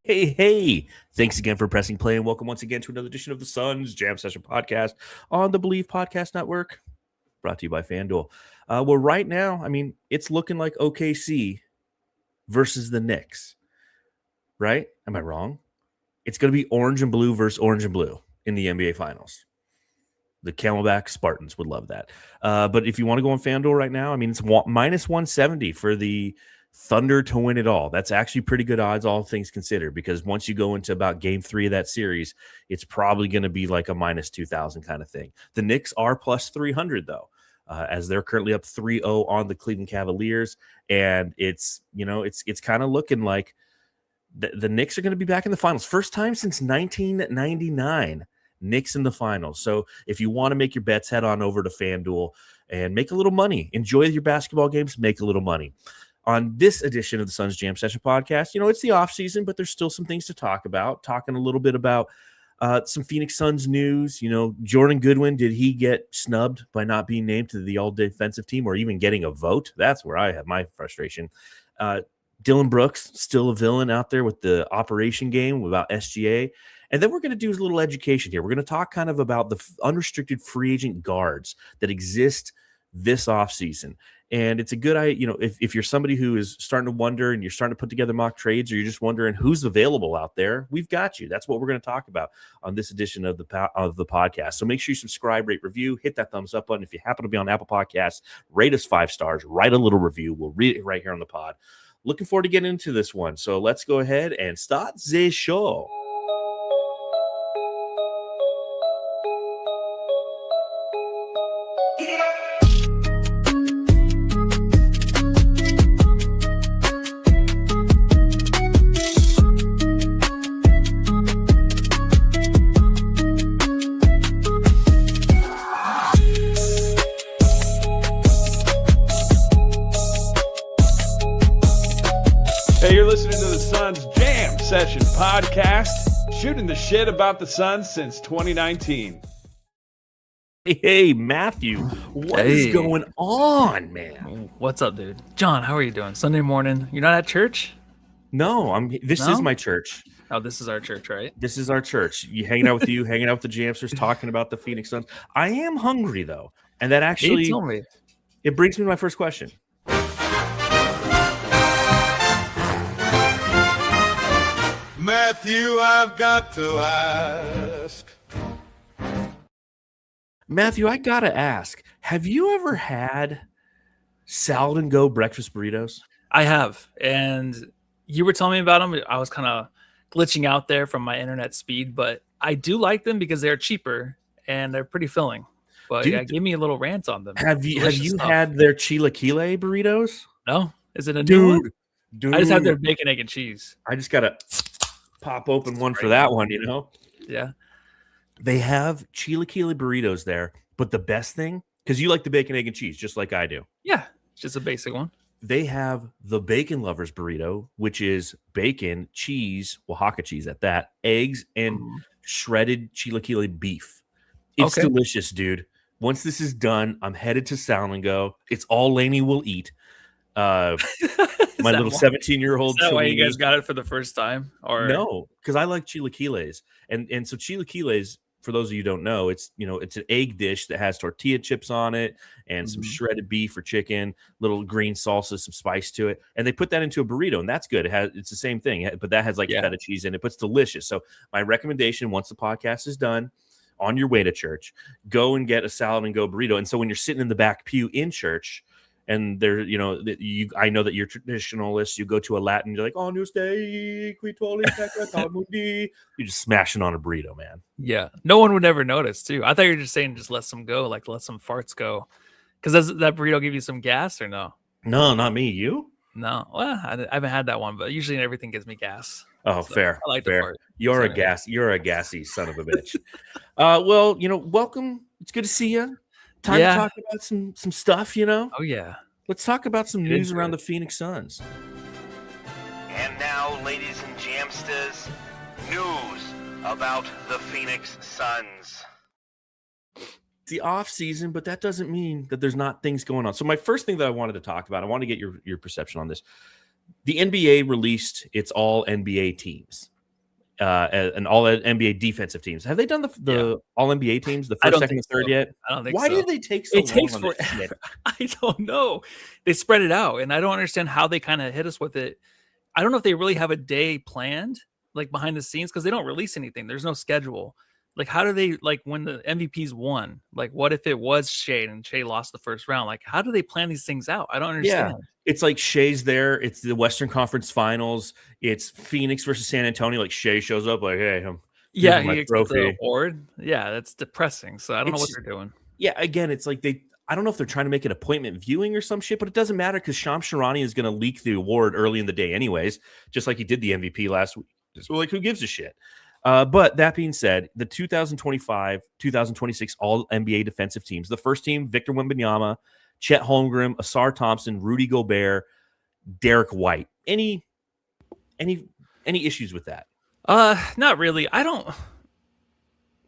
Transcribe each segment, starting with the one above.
Hey. Thanks again for pressing play and welcome once again to another edition of the Suns Jam Session podcast on the Bleav Podcast Network, brought to you by FanDuel. Well, right now, it's looking like OKC versus the Knicks, right? Am I wrong? It's going to be orange and blue versus orange and blue in the NBA Finals. The Camelback Spartans would love that. But if you want to go on FanDuel right now, it's minus 170 for the Thunder to win it all. That's actually pretty good odds, all things considered, because once you go into about game 3 of that series, it's probably going to be like a minus 2,000 kind of thing. The Knicks are plus 300, though, as they're currently up 3-0 on the Cleveland Cavaliers. And it's kind of looking like the Knicks are going to be back in the finals. First time since 1999. Knicks in the finals. So if you want to make your bets, head on over to FanDuel and make a little money. Enjoy your basketball games, make a little money. On this edition of the Suns Jam Session podcast, it's the offseason, but there's still some things to talk about. Talking a little bit about some Phoenix Suns news. Jordan Goodwin, did he get snubbed by not being named to the all-defensive team or even getting a vote? That's where I have my frustration. Dillon Brooks, still a villain out there with the operation game about SGA. And then we're going to do a little education here. We're going to talk kind of about the unrestricted free agent guards that exist this offseason. And it's a good idea, if you're somebody who is starting to wonder and you're starting to put together mock trades, or you're just wondering who's available out there, we've got you. That's what we're going to talk about on this edition of the podcast. So make sure you subscribe, rate, review, hit that thumbs up button. If you happen to be on Apple Podcasts, rate us 5 stars, write a little review. We'll read it right here on the pod. Looking forward to getting into this one. So let's go ahead and start the show. Session podcast, shooting the shit about the Suns since 2019. Hey, Matthew, what is going on, man? What's up, dude? John, how are you doing? Sunday morning. You're not at church? No, this is my church. Oh, this is our church, right? This is our church. You hanging out with you, hanging out with the Jamsters, talking about the Phoenix Suns. I am hungry though, and that actually it brings me to my first question. Matthew, I've got to ask. Matthew, I gotta ask, have you ever had salad and go breakfast burritos? I have, and you were telling me about them. I was kind of glitching out there from my internet speed, but I do like them because they're cheaper and they're pretty filling. But dude, give me a little rant on them. Have you had their chilaquile burritos? No, is it a new one? Dude, I just have their bacon, egg, and cheese. I just gotta pop open one for that one, Yeah. They have chilaquile burritos there, but the best thing, because you like the bacon, egg, and cheese, just like I do. Yeah, it's just a basic one. They have the bacon lovers burrito, which is bacon, cheese, Oaxaca cheese at that, eggs, and shredded chilaquile beef. It's delicious, dude. Once this is done, I'm headed to Sound and Go. It's all Laney will eat. My little 17-year-old. Is that why you guys got it for the first time? Or no, because I like chilaquiles, and so chilaquiles, for those of you who don't know, it's it's an egg dish that has tortilla chips on it and some shredded beef or chicken, little green salsa, some spice to it, and they put that into a burrito, and that's good. It's the same thing, but that has like feta cheese in it, but it's delicious. So my recommendation, once the podcast is done, on your way to church, go and get a salad and go burrito. And so when you're sitting in the back pew in church, and there, I know that you're traditionalists. You go to a Latin, you're like, "Agnus Dei, qui tollit peccator mundi." You're just smashing on a burrito, man. Yeah, no one would ever notice, too. I thought you were just saying just let some go, like let some farts go. Because does that burrito give you some gas or no? No, not me. You? No. Well, I haven't had that one, but usually everything gives me gas. Oh, so fair. I like fair. The fart. You're a gassy son of a bitch. Well, welcome. It's good to see you. Time to talk about some stuff, Oh, yeah. Let's talk about some news around the Phoenix Suns. And now, ladies and Jamsters, news about the Phoenix Suns. It's the off season, but that doesn't mean that there's not things going on. So my first thing that I wanted to talk about, I want to get your perception on this. The NBA released its all NBA teams. and all NBA defensive teams. Have they done the all NBA teams, the I first, don't second, think and third so. yet? I don't think Why so. do they take so It takes long on for this shit? I don't know. They spread it out, and I don't understand how they kind of hit us with it. I don't know if they really have a day planned, like behind the scenes, because they don't release anything. There's no schedule. Like, how do they, like, when the MVPs won? Like, what if it was Shea and Shea lost the first round? Like, how do they plan these things out? I don't Yeah. understand. It's like Shea's there. It's the Western Conference Finals. It's Phoenix versus San Antonio. Like Shea shows up like, hey, Yeah, my he accepts the trophy. award. Yeah, that's depressing. So I don't know what It's- they're doing. Yeah, again, it's like I don't know if they're trying to make an appointment viewing or some shit, but it doesn't matter because Shams Charania is going to leak the award early in the day anyways, just like he did the MVP last week. So, like, who gives a shit? But that being said, the 2025-2026 All-NBA defensive teams, the first team, Victor Wembanyama, Chet Holmgren, Asar Thompson, Rudy Gobert, Derek White. Any issues with that? Not really. I don't.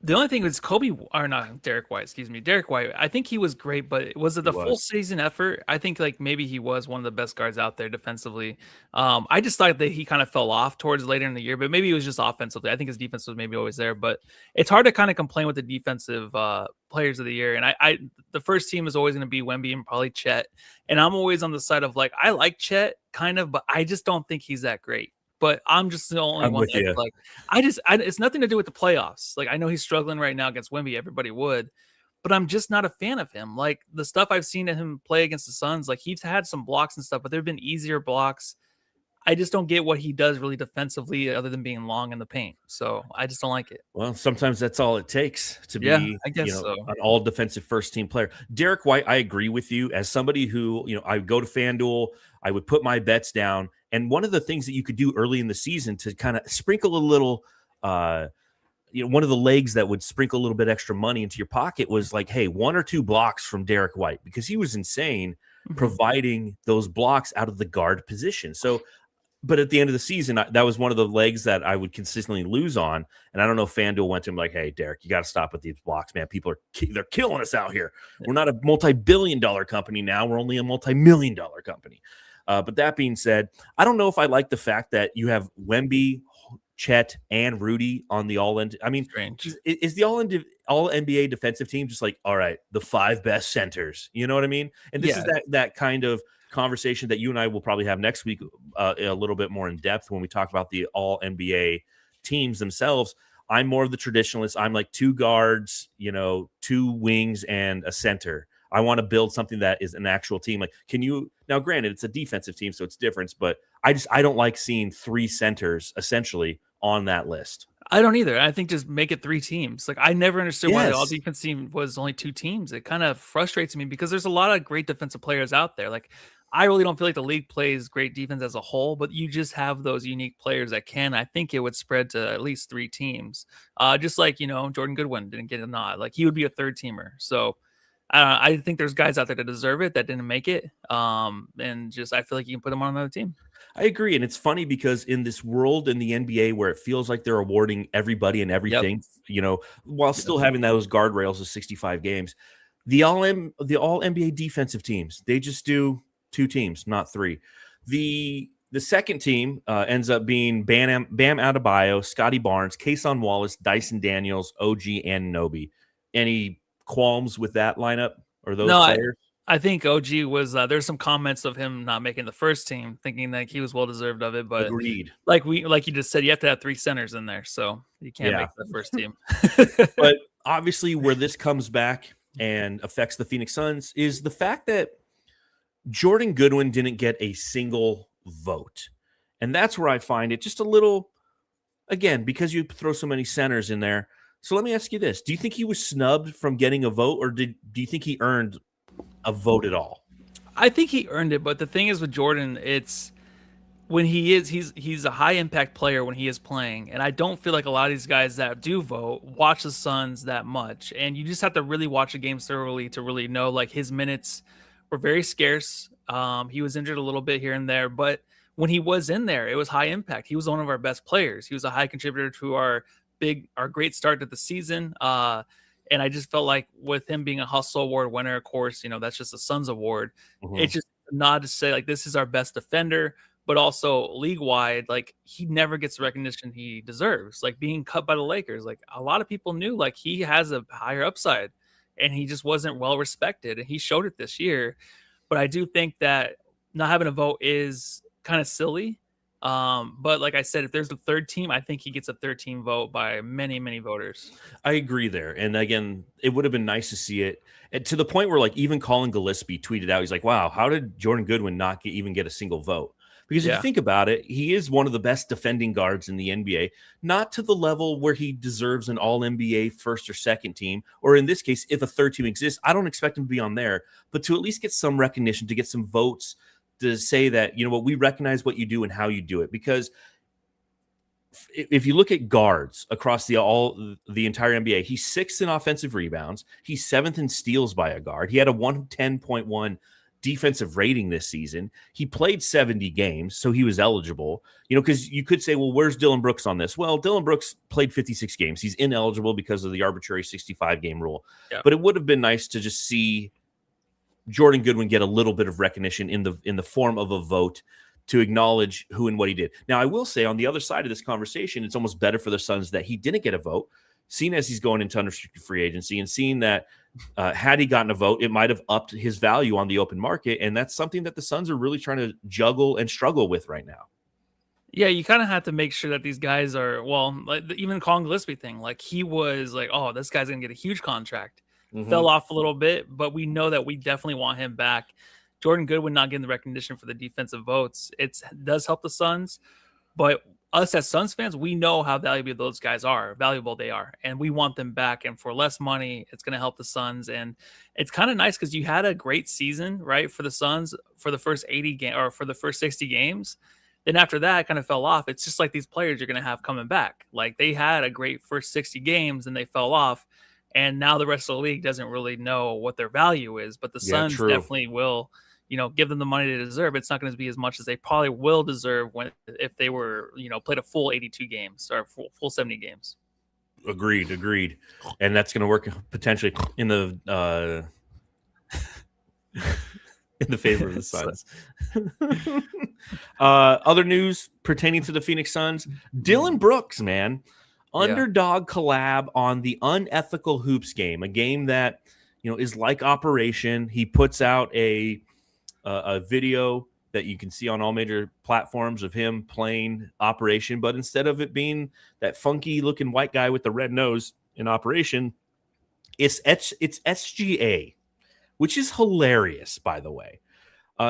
The only thing is Kobe, or not Derek White, excuse me. Derek White, I think he was great, but was it the full season effort? I think like maybe he was one of the best guards out there defensively. I just thought that he kind of fell off towards later in the year, but maybe it was just offensively. I think his defense was maybe always there, but it's hard to kind of complain with the defensive players of the year. And I the first team is always going to be Wemby and probably Chet. And I'm always on the side of like, I like Chet kind of, but I just don't think he's that great. But I'm just the only one that's like, it's nothing to do with the playoffs. Like, I know he's struggling right now against Wemby. Everybody would, but I'm just not a fan of him. Like, the stuff I've seen him play against the Suns, like, he's had some blocks and stuff, but there have been easier blocks. I just don't get what he does really defensively other than being long in the paint. So I just don't like it. Well, sometimes that's all it takes to be, I guess so. an all defensive first team player. Derek White, I agree with you. As somebody who, I would go to FanDuel, I would put my bets down. And one of the things that you could do early in the season to kind of sprinkle a little, one of the legs that would sprinkle a little bit extra money into your pocket was like, hey, 1 or 2 blocks from Derek White, because he was insane providing those blocks out of the guard position. So, but at the end of the season, that was one of the legs that I would consistently lose on. And I don't know if FanDuel went to him like, hey, Derek, you got to stop with these blocks, man. People they're killing us out here. We're not a multi-billion-dollar company now. We're only a multi-million-dollar company. But that being said, I don't know if I like the fact that you have Wemby, Chet, and Rudy on the all-end. I mean, is the all-NBA defensive team just like, all right, the 5 best centers? You know what I mean? And this is that kind of conversation that you and I will probably have next week a little bit more in depth when we talk about the all-NBA teams themselves. I'm more of the traditionalist. I'm like 2 guards, 2 wings, and a center. I want to build something that is an actual team. Like, now granted, it's a defensive team, so it's different, but I don't like seeing 3 centers essentially on that list. I don't either. I think just make it 3 teams. Like, I never understood why the all defense team was only 2 teams. It kind of frustrates me because there's a lot of great defensive players out there. Like, I really don't feel like the league plays great defense as a whole, but you just have those unique players that can. I think it would spread to at least 3 teams. Just like, Jordan Goodwin didn't get a nod. Like, he would be a 3rd teamer. So I think there's guys out there that deserve it that didn't make it. And just, I feel like you can put them on another team. I agree. And it's funny because in this world in the NBA where it feels like they're awarding everybody and everything, while still having those guardrails of 65 games, the all NBA defensive teams, they just do 2 teams, not 3. The second team ends up being Bam Adebayo, Scotty Barnes, Kason Wallace, Dyson Daniels, OG Anunoby. Any qualms with that lineup or those players? I think OG was there's some comments of him not making the first team, thinking that he was well deserved of it. But agreed. Like you just said, you have to have 3 centers in there, so you can't make the first team. But obviously, where this comes back and affects the Phoenix Suns is the fact that Jordan Goodwin didn't get a single vote, and that's where I find it just a little. Again, because you throw so many centers in there. So let me ask you this: do you think he was snubbed from getting a vote, or do you think he earned a vote at all? I think he earned it, but the thing is with Jordan, it's when he's a high impact player when he is playing, and I don't feel like a lot of these guys that do vote watch the Suns that much, and you just have to really watch the games thoroughly to really know like his minutes were very scarce. He was injured a little bit here and there, but when he was in there, it was high impact. He was one of our best players. He was a high contributor to our great start to the season. And I just felt like with him being a Hustle Award winner, of course, that's just a Suns award. Mm-hmm. It's just a nod to say like this is our best defender. but also league wide, like he never gets the recognition he deserves. Like being cut by the Lakers, like a lot of people knew like he has a higher upside, and he just wasn't well respected, and he showed it this year. But I do think that not having a vote is kind of silly. But like I said, if there's a third team, I think he gets a third team vote by many voters. I agree there. And again, it would have been nice to see it, and to the point where like even Colin Gillespie tweeted out, he's like, wow, how did Jordan Goodwin not even get a single vote? Because if you think about it, he is one of the best defending guards in the NBA, not to the level where he deserves an all NBA first or second team, or in this case, if a third team exists, I don't expect him to be on there, but to at least get some recognition, to get some votes, to say that, you know what, we recognize what you do and how you do it. Because if you look at guards across the entire NBA, he's 6th in offensive rebounds. He's 7th in steals by a guard. He had a 110.1 defensive rating this season. He played 70 games, so he was eligible. You know, because you could say, well, where's Dillon Brooks on this? Well, Dillon Brooks played 56 games. He's ineligible because of the arbitrary 65-game rule. Yeah. But it would have been nice to just see Jordan Goodwin get a little bit of recognition in the form of a vote to acknowledge who and what he did. Now, I will say on the other side of this conversation, it's almost better for the Suns that he didn't get a vote, seeing as he's going into unrestricted free agency, and seeing that had he gotten a vote, it might have upped his value on the open market. And that's something that the Suns are really trying to juggle and struggle with right now. Yeah, you kind of have to make sure that these guys are, well, like even the Colin Gillespie thing, like he was like, oh, this guy's going to get a huge contract. Fell off a little bit, but we know that we definitely want him back. Jordan Goodwin not getting the recognition for the defensive votes, it does help the Suns, but us as Suns fans, we know how valuable they are, and we want them back. And for less money, it's going to help the Suns. And it's kind of nice because you had a great season, right, for the Suns for the first 80 game or for the first 60 games. Then after that, it kind of fell off. It's just like these players you're going to have coming back. Like they had a great first 60 games and they fell off. And now the rest of the league doesn't really know what their value is, but the Suns definitely will, you know, give them the money they deserve. It's not going to be as much as they probably will deserve if they were, you know, played a full 82 games or full 70 games. Agreed. And that's going to work potentially in the favor of the Suns. Other news pertaining to the Phoenix Suns, Dillon Brooks, man. Underdog collab on the Unethical Hoops game, a game that, you know, is like Operation. He puts out a video that you can see on all major platforms of him playing Operation, but instead of it being that funky looking white guy with the red nose in Operation, it's SGA, which is hilarious, by the way.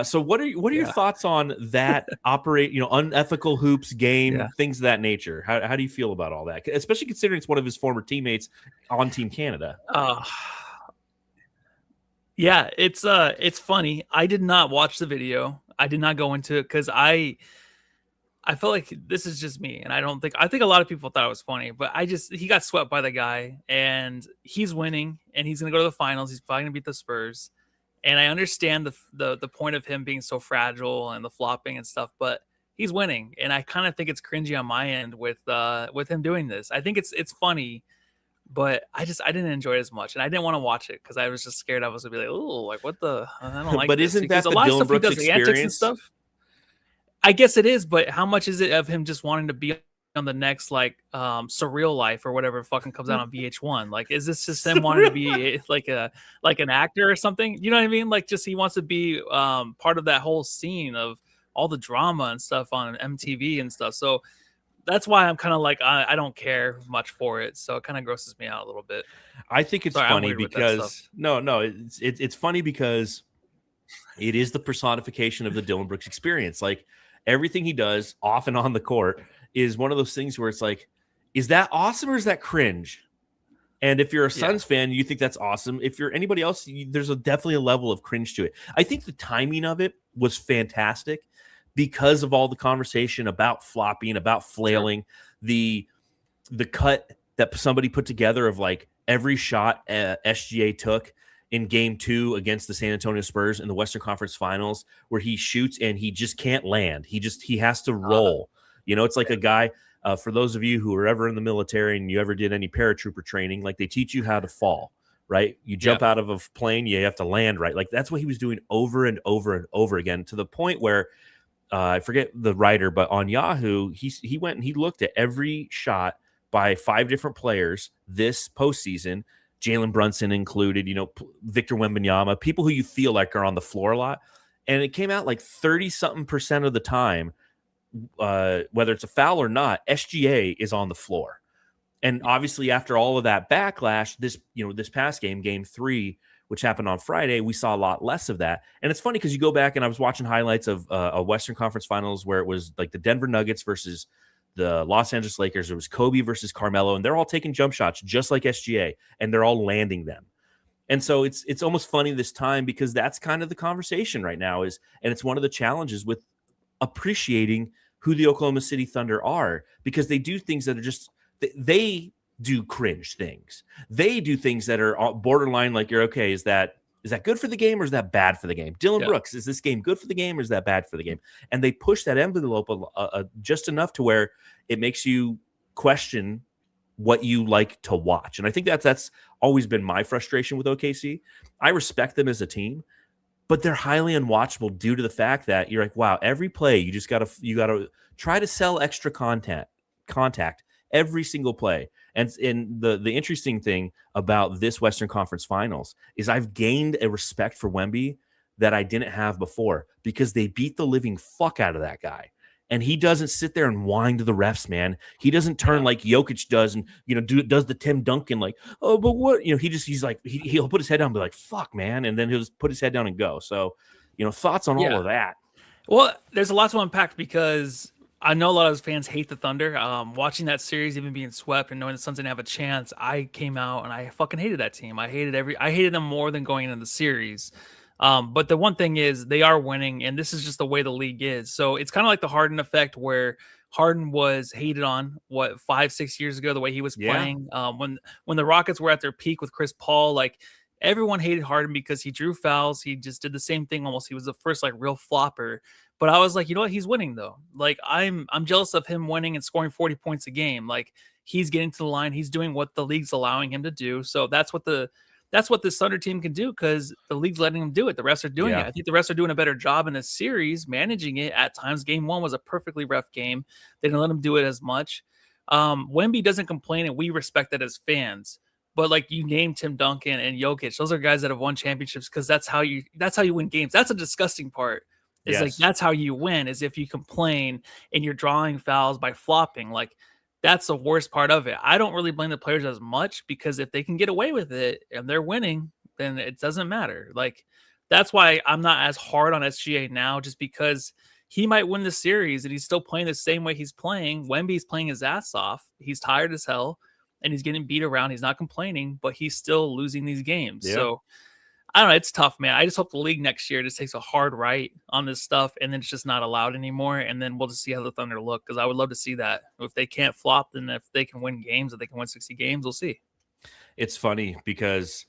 So what are your thoughts on that Unethical Hoops game, things of that nature? How do you feel about all that? Especially considering it's one of his former teammates on Team Canada. Yeah, it's funny. I did not watch the video. I did not go into it because I felt like this is just me, and I think a lot of people thought it was funny, but he got swept by the guy, and he's winning, and he's gonna go to the finals. He's probably gonna beat the Spurs. And I understand the point of him being so fragile and the flopping and stuff, but he's winning, and I kind of think it's cringy on my end with him doing this. I think it's funny, but I didn't enjoy it as much, and I didn't want to watch it because I was just scared I was gonna be like, oh, like what the? I don't like. But this. Isn't that the Dillon Brooks experience and stuff? I guess it is, but how much is it of him just wanting to be on the next Surreal Life or whatever fucking comes out on VH1? Like, is this just him wanting to be like an actor or something? You know what I mean? Like, just he wants to be part of that whole scene of all the drama and stuff on MTV and stuff. So that's why I'm kind of like I don't care much for it. So it kind of grosses me out a little bit. I think it's funny because it's funny because it is the personification of the Dillon Brooks experience. Like everything he does off and on the court is one of those things where it's like, is that awesome or is that cringe? And if you're a Suns fan, you think that's awesome. If you're anybody else, there's definitely a level of cringe to it. I think the timing of it was fantastic because of all the conversation about flopping, about flailing, the cut that somebody put together of like every shot SGA took in game 2 against the San Antonio Spurs in the Western Conference Finals, where he shoots and he just can't land. He has to roll. You know, it's like a guy, for those of you who are ever in the military and you ever did any paratrooper training, like they teach you how to fall, right? You jump out of a plane, you have to land right. Like that's what he was doing over and over and over again, to the point where I forget the writer, but on Yahoo, he went and he looked at every shot by 5 different players this postseason, Jalen Brunson included, Victor Wembanyama, people who you feel like are on the floor a lot. And it came out like 30-something% of the time, whether it's a foul or not, SGA is on the floor. And obviously, after all of that backlash, this past game 3, which happened on Friday, we saw a lot less of that. And it's funny because you go back and I was watching highlights of a Western Conference Finals where it was like the Denver Nuggets versus the Los Angeles Lakers. It was Kobe versus Carmelo, and they're all taking jump shots just like SGA, and they're all landing them. And so it's almost funny this time because that's kind of the conversation right now and it's one of the challenges with appreciating who the Oklahoma City Thunder are, because they do things that are just, they do cringe things. They do things that are borderline like, you're okay, is that good for the game or is that bad for the game? Dillon Brooks, is this game good for the game or is that bad for the game? And they push that envelope just enough to where it makes you question what you like to watch. And I think that's always been my frustration with OKC. I respect them as a team, but they're highly unwatchable due to the fact that you're like, wow, every play you just gotta try to sell extra contact every single play. And the interesting thing about this Western Conference Finals is I've gained a respect for Wemby that I didn't have before, because they beat the living fuck out of that guy. And he doesn't sit there and whine to the refs, man. He doesn't turn like Jokic does and, does the Tim Duncan like, oh, but what? He's like, he'll put his head down and be like, fuck, man. And then he'll just put his head down and go. So, thoughts on all of that? Well, there's a lot to unpack because I know a lot of those fans hate the Thunder. Watching that series, even being swept and knowing the Suns didn't have a chance, I came out and I fucking hated that team. I hated them more than going into the series. But the one thing is they are winning, and this is just the way the league is. So it's kind of like the Harden effect, where Harden was hated on 5-6 years ago, the way he was playing. When the Rockets were at their peak with Chris Paul, like everyone hated Harden because he drew fouls. He just did the same thing almost. He was the first like real flopper. But I was like, you know what? He's winning though. Like I'm jealous of him winning and scoring 40 points a game. Like he's getting to the line. He's doing what the league's allowing him to do. So that's what this Thunder team can do, because the league's letting them do it. The refs are doing it. I think the refs are doing a better job in this series, managing it at times. Game 1 was a perfectly ref game. They didn't let them do it as much. Wemby doesn't complain, and we respect that as fans. But like you named Tim Duncan and Jokic, those are guys that have won championships because that's how you win games. That's a disgusting part. It's like that's how you win, is if you complain and you're drawing fouls by flopping. Like that's the worst part of it. I don't really blame the players as much, because if they can get away with it and they're winning, then it doesn't matter. Like that's why I'm not as hard on SGA now, just because he might win the series and he's still playing the same way he's playing. Wemby's playing his ass off. He's tired as hell and he's getting beat around. He's not complaining, but he's still losing these games. Yeah. So I don't know. It's tough, man. I just hope the league next year just takes a hard right on this stuff, and then it's just not allowed anymore. And then we'll just see how the Thunder look, because I would love to see that. If they can't flop, then if they can win games, if they can win 60 games, we'll see. It's funny because,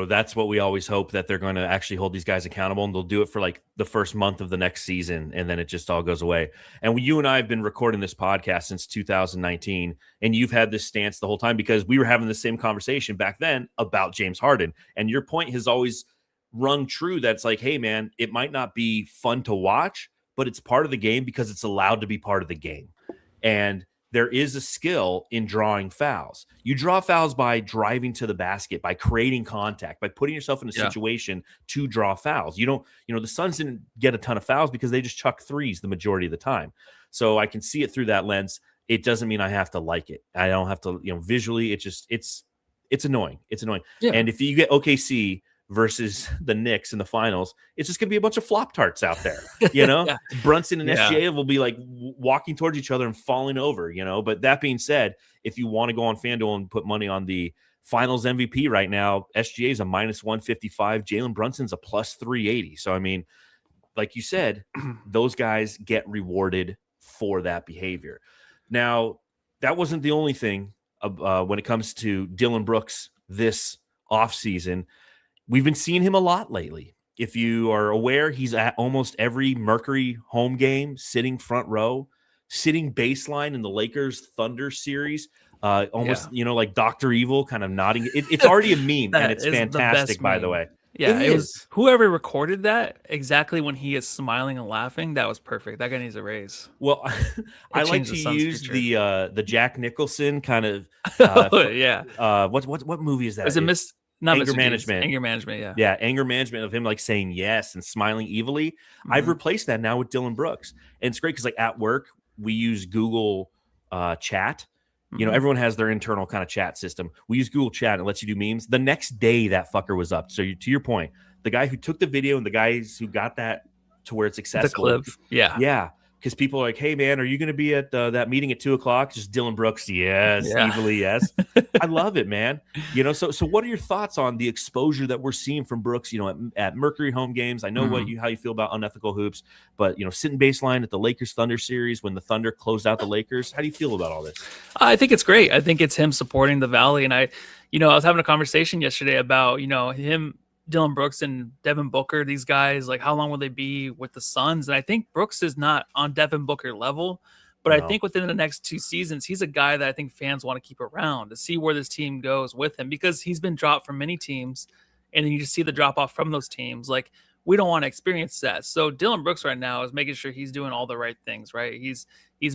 that's what we always hope, that they're going to actually hold these guys accountable, and they'll do it for like the first month of the next season, and then it just all goes away. And you and I have been recording this podcast since 2019, and you've had this stance the whole time, because we were having the same conversation back then about James Harden. And your point has always rung true. That's like, hey man, it might not be fun to watch, but it's part of the game because it's allowed to be part of the game. And there is a skill in drawing fouls. You draw fouls by driving to the basket, by creating contact, by putting yourself in a situation to draw fouls. You don't, the Suns didn't get a ton of fouls because they just chuck threes the majority of the time. So I can see it through that lens. It doesn't mean I have to like it. I don't have to, visually, it's annoying. It's annoying. Yeah. And if you get OKC versus the Knicks in the finals, it's just going to be a bunch of flop tarts out there, Brunson and SGA will be like walking towards each other and falling over, But that being said, if you want to go on FanDuel and put money on the finals MVP right now, SGA is a -155. Jalen Brunson's a +380. So, I mean, like you said, those guys get rewarded for that behavior. Now, that wasn't the only thing when it comes to Dillon Brooks this offseason. We've been seeing him a lot lately. If you are aware, he's at almost every Mercury home game, sitting front row, sitting baseline in the Lakers Thunder series, like Dr. Evil kind of nodding. It's already a meme, and it's fantastic, by the way. Yeah, It it was is. whoever recorded that exactly when he is smiling and laughing. That was perfect. That guy needs a raise. Well, I It like changed to the Suns' use future. the Jack Nicholson kind of Yeah. what movie is that? Was it It's not Anger Mr. Deeds? Management. Anger Management, yeah. Yeah, anger management of him like saying yes and smiling evilly. I've Mhm. replaced that now with Dillon Brooks. And it's great because like at work, we use Google chat. You know, Mhm. everyone has their internal kind of chat system. We use Google Chat and it lets you do memes. The next day that fucker was up. So to your point, the guy who took the video and the guys who got that to where it's The accessible. clip. Yeah. Yeah. Because people are like, hey, man, are you going to be at that meeting at 2:00? Just Dillon Brooks. Yes. Yeah. Evilly. Yes. I love it, man. You know, so what are your thoughts on the exposure that we're seeing from Brooks, you know, at Mercury home games? I know Mhm. how you feel about unethical hoops, but, you know, sitting baseline at the Lakers Thunder series when the Thunder closed out the Lakers. How do you feel about all this? I think it's great. I think it's him supporting the Valley. And I was having a conversation yesterday about, him, Dillon Brooks and Devin Booker, these guys, like how long will they be with the Suns? And I think Brooks is not on Devin Booker level, but I No. think within the next 2 seasons, he's a guy that I think fans want to keep around to see where this team goes with him because he's been dropped from many teams. And then you just see the drop off from those teams. Like, we don't want to experience that. So Dillon Brooks right now is making sure he's doing all the right things, right? He's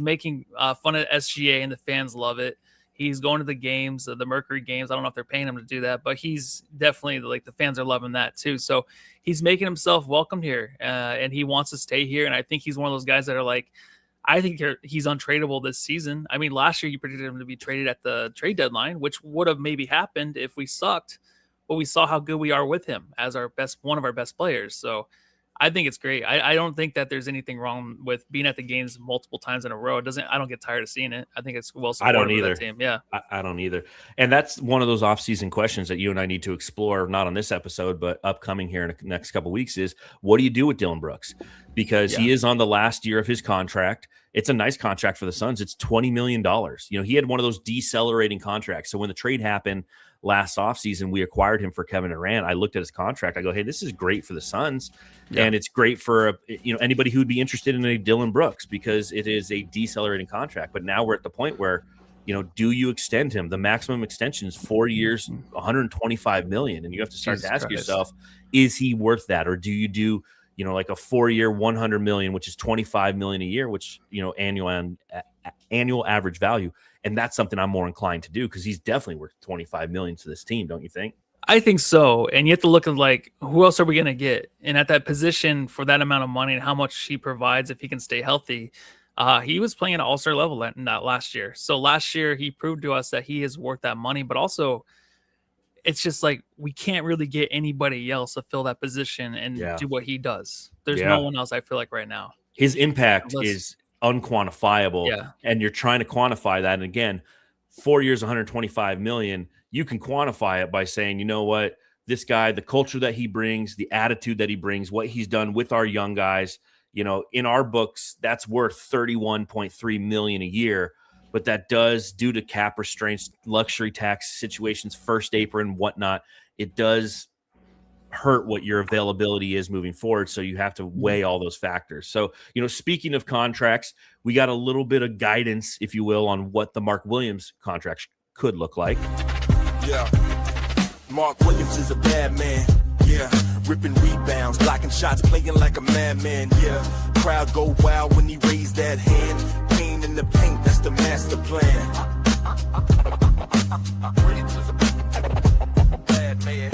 making fun of SGA and the fans love it. He's going to the games, the Mercury games. I don't know if they're paying him to do that, but he's definitely like the fans are loving that too. So he's making himself welcomed here, and he wants to stay here. And I think he's one of those guys that are like, I think he's untradeable this season. I mean, last year you predicted him to be traded at the trade deadline, which would have maybe happened if we sucked, but we saw how good we are with him as one of our best players. So I think it's great. I don't think that there's anything wrong with being at the games multiple times in a row. I don't get tired of seeing it. I think it's well I don't supported with either. that team. Yeah. I don't either. And that's one of those off-season questions that you and I need to explore, not on this episode, but upcoming here in the next couple of weeks is what do you do with Dillon Brooks? Because he is on the last year of his contract. It's a nice contract for the Suns. It's $20 million. You know, he had one of those decelerating contracts. So when the trade happened last offseason, we acquired him for Kevin Durant. I looked at his contract. I go, hey, this is great for the Suns. Yeah. And it's great for anybody who would be interested in a Dillon Brooks because it is a decelerating contract. But now we're at the point where, do you extend him? The maximum extension is 4 years, $125 million, and you have to start to ask yourself, is he worth that, or do you do like a 4-year, $100 million, which is $25 million a year, which annual average value, and that's something I'm more inclined to do because he's definitely worth $25 million to this team, don't you think? I think so. And you have to look at like, who else are we going to get? And at that position for that amount of money and how much he provides if he can stay healthy, he was playing at all-star level in that last year. So last year he proved to us that he is worth that money, but also it's just like we can't really get anybody else to fill that position and do what he does. There's no one else I feel like right now. His impact is unquantifiable, and you're trying to quantify that. And again, 4 years, $125 million. You can quantify it by saying, you know what, this guy, the culture that he brings, the attitude that he brings, what he's done with our young guys, in our books, that's worth $31.3 million a year. But that does, due to cap restraints, luxury tax situations, first apron, whatnot, it does hurt what your availability is moving forward. So you have to weigh all those factors. So, speaking of contracts, we got a little bit of guidance, if you will, on what the Mark Williams contract could look like. Yeah, Mark Williams is a bad man. Yeah, ripping rebounds, blocking shots, playing like a madman. Yeah, crowd go wild when he raised that hand. Pain in the paint, that's the master plan. Bad man.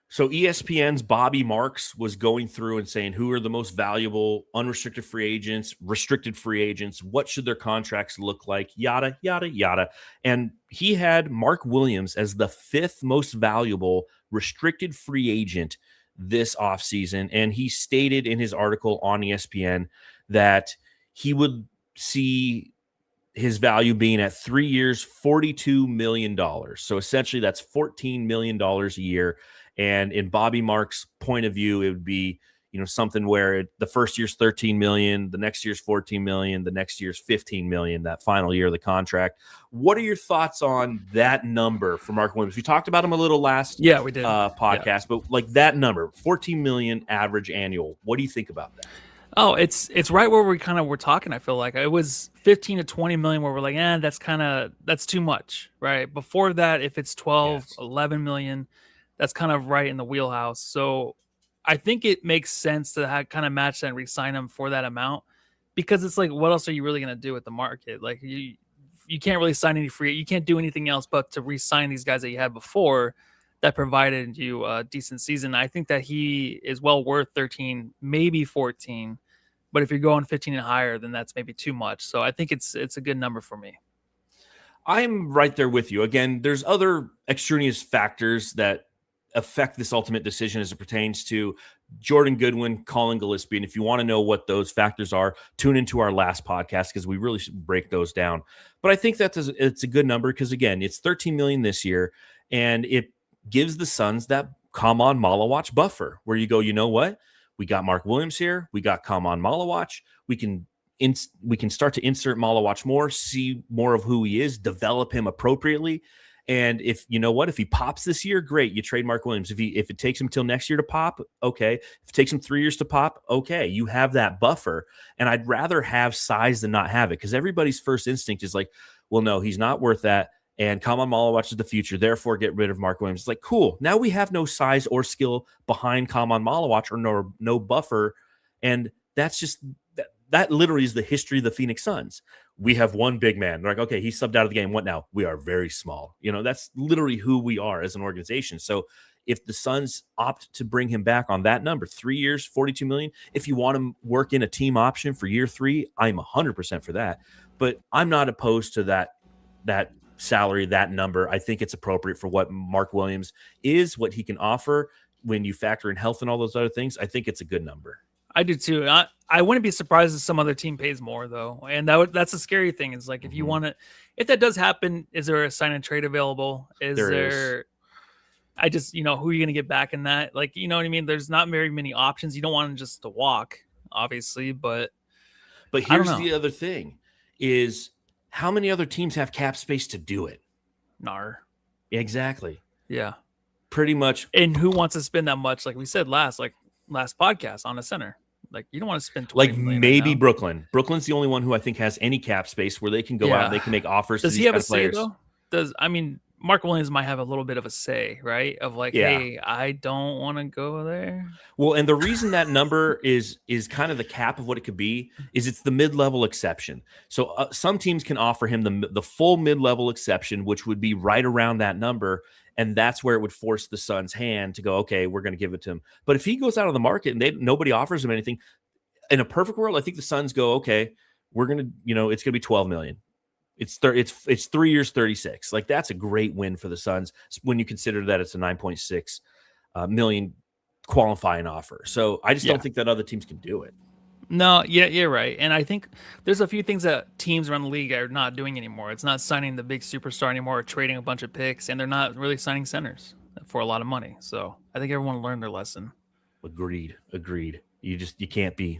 So ESPN's Bobby Marks was going through and saying who are the most valuable unrestricted free agents, restricted free agents, what should their contracts look like, yada, yada, yada. And he had Mark Williams as the 5th most valuable restricted free agent this offseason. And he stated in his article on ESPN that he would see his value being at 3 years, $42 million. So essentially that's $14 million a year. And in Bobby Marks' point of view, it would be, something where the first year's $13 million, the next year's $14 million, the next year's $15 million, that final year of the contract. What are your thoughts on that number for Mark Williams? We talked about him a little last we did. podcast, but like that number, $14 million average annual. What do you think about that? Oh, it's right where we kind of were talking. I feel like it was 15 to 20 million where we're like, that's too much, right? Before that, if it's 12, 11 million, that's kind of right in the wheelhouse. So I think it makes sense to kind of match that and re-sign him for that amount, because it's like, what else are you really going to do with the market? Like you can't really sign any free. You can't do anything else but to re-sign these guys that you had before that provided you a decent season. I think that he is well worth 13, maybe 14. But if you're going 15 and higher, then that's maybe too much. So I think it's a good number for me. I'm right there with you. Again, there's other extraneous factors that affect this ultimate decision as it pertains to Jordan Goodwin, Colin Gillespie. And if you want to know what those factors are, tune into our last podcast because we really should break those down. But I think it's a good number because, again, it's $13 million this year, and it gives the Suns that Kaman Malawach buffer where you go, you know what? We got Mark Williams here. We got Kaman Malawach. We can start to insert Malawach more, see more of who he is, develop him appropriately. And if you know what, if he pops this year, great. You trade Mark Williams. If it takes him till next year to pop, okay. If it takes him 3 years to pop, okay. You have that buffer. And I'd rather have size than not have it, because everybody's first instinct is like, well, no, he's not worth that. And Kaman Malawach is the future. Therefore, get rid of Mark Williams. It's like, cool. Now we have no size or skill behind Kaman Malawach, or no buffer. And that's just that literally is the history of the Phoenix Suns. We have one big man. They're like, okay, he's subbed out of the game. What now? We are very small. That's literally who we are as an organization. So if the Suns opt to bring him back on that number, 3 years, $42 million, if you want to work in a team option for year 3, I'm 100% for that. But I'm not opposed to that salary, that number. I think it's appropriate for what Mark Williams is, what he can offer when you factor in health and all those other things. I think it's a good number. I do too. I wouldn't be surprised if some other team pays more though, and that's a scary thing. Is like, if you want to, if that does happen, is there a sign and trade available? There? I just, who are you going to get back in that? Like, you know what I mean? There's not very many options. You don't want him just to walk, obviously, but here's the other thing: is how many other teams have cap space to do it? Nar. Exactly. Yeah. Pretty much. And who wants to spend that much? Like we said last podcast on a center. Like, you don't want to spend 20 million maybe right now. Brooklyn. Brooklyn's the only one who I think has any cap space where they can go out and they can make offers. Does to he these have a say players. though? Mark Williams might have a little bit of a say, right? Of like, hey, I don't want to go there. Well, and the reason that number is kind of the cap of what it could be is it's the mid-level exception. So some teams can offer him the full mid-level exception, which would be right around that number. And that's where it would force the Suns' hand to go, okay, we're going to give it to him. But if he goes out on the market and nobody offers him anything, in a perfect world, I think the Suns go, okay, we're going to, it's going to be $12 million. It's 3 years, 36. Like, that's a great win for the Suns when you consider that it's a 9.6 million qualifying offer. So I just don't think that other teams can do it. No, yeah, you're right. And I think there's a few things that teams around the league are not doing anymore. It's not signing the big superstar anymore, or trading a bunch of picks, and they're not really signing centers for a lot of money. So I think everyone learned their lesson. Agreed. You can't be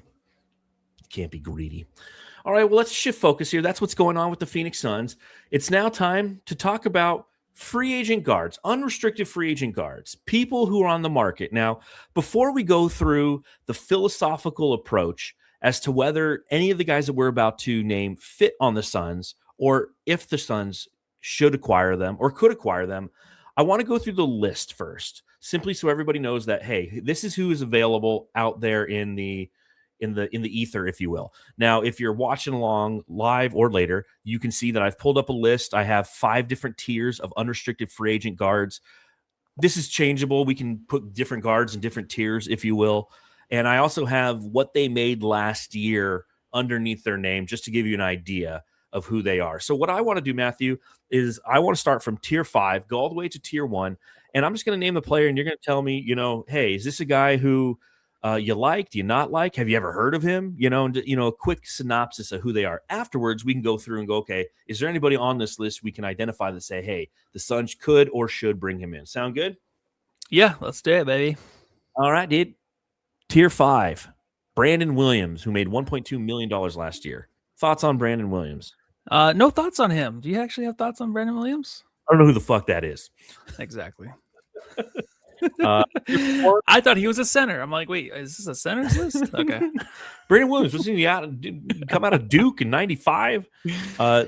greedy. All right, well, let's shift focus here. That's what's going on with the Phoenix Suns. It's now time to talk about free agent guards, unrestricted free agent guards, people who are on the market. Now, before we go through the philosophical approach as to whether any of the guys that we're about to name fit on the Suns, or if the Suns should acquire them or could acquire them, I want to go through the list first, simply so everybody knows that, hey, this is who is available out there in the ether, if you will. Now, if you're watching along live or later, you can see that I've pulled up a list. I have 5 different tiers of unrestricted free agent guards. This is changeable. We can put different guards in different tiers, if you will. And I also have what they made last year underneath their name, just to give you an idea of who they are. So what I want to do, Matthew, is I want to start from tier 5, go all the way to tier 1. And I'm just going to name the player, and you're going to tell me, hey, is this a guy who you like? Do you not like? Have you ever heard of him? A quick synopsis of who they are. Afterwards, we can go through and go, okay, is there anybody on this list we can identify that say, hey, the Suns could or should bring him in? Sound good? Yeah, let's do it, baby. All right, dude. Tier 5, Brandon Williams, who made $1.2 million last year. Thoughts on Brandon Williams? No thoughts on him. Do you actually have thoughts on Brandon Williams? I don't know who the fuck that is. Exactly. I thought he was a center. I'm like, wait, is this a center's list? Okay. Brandon Williams, was he come out of Duke in 95?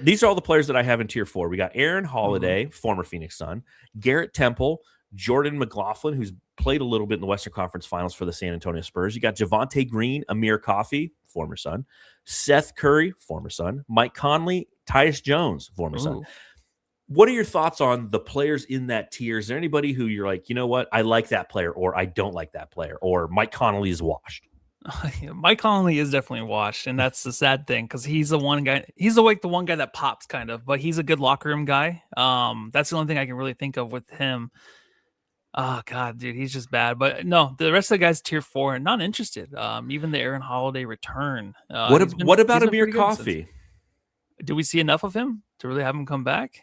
These are all the players that I have in tier 4. We got Aaron Holiday, former Phoenix Sun, Garrett Temple, Jordan McLaughlin, who's played a little bit in the Western Conference Finals for the San Antonio Spurs. You got Javonte Green, Amir Coffey, former Sun, Seth Curry, former Sun, Mike Conley, Tyus Jones, former Sun. What are your thoughts on the players in that tier? Is there anybody who you're like, you know what, I like that player, or I don't like that player, or Mike Conley is washed? Mike Conley is definitely washed, and that's the sad thing because he's the one guy. He's the one guy that pops, kind of, but he's a good locker room guy. That's the only thing I can really think of with him. Oh God, dude, he's just bad. But no, the rest of the guys tier 4, not interested. Even the Aaron Holiday return. What about Amir Coffey? Do we see enough of him to really have him come back?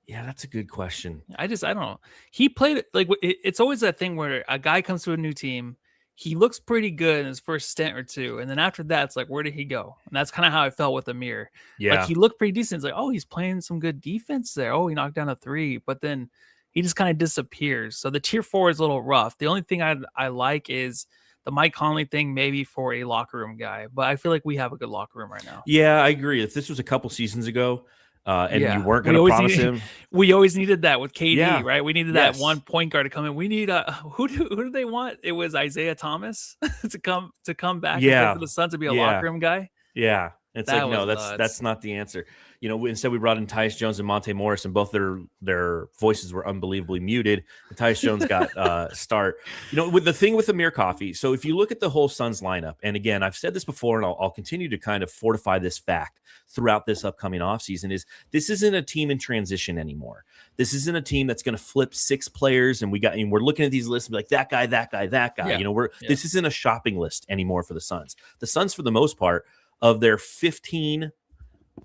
Yeah, that's a good question. I don't know. He played like it's always that thing where a guy comes to a new team. He looks pretty good in his first stint or two. And then after that, it's like, where did he go? And that's kind of how I felt with Amir. Yeah. Like, he looked pretty decent. It's like, oh, he's playing some good defense there. Oh, he knocked down a 3. But then he just kind of disappears. So the tier 4 is a little rough. The only thing I like is the Mike Conley thing, maybe for a locker room guy. But I feel like we have a good locker room right now. Yeah, I agree. If this was a couple seasons ago, and you weren't going to promise him. We always needed that with KD, right? We needed that one point guard to come in. We need who do they want? It was Isaiah Thomas to come back and play for the Suns to be a locker room guy. Yeah. It's like, no, that's not the answer. You know, instead we brought in Tyus Jones and Monte Morris, and both their voices were unbelievably muted. And Tyus Jones got start. You know, with the thing with Amir Coffey. So if you look at the whole Suns lineup, and again, I've said this before, and I'll continue to kind of fortify this fact throughout this upcoming offseason, is this isn't a team in transition anymore. This isn't a team that's going to flip 6 players, and we're looking at these lists and be like, that guy, that guy, that guy. Yeah. You know, this isn't a shopping list anymore for the Suns. The Suns, for the most part, of their 15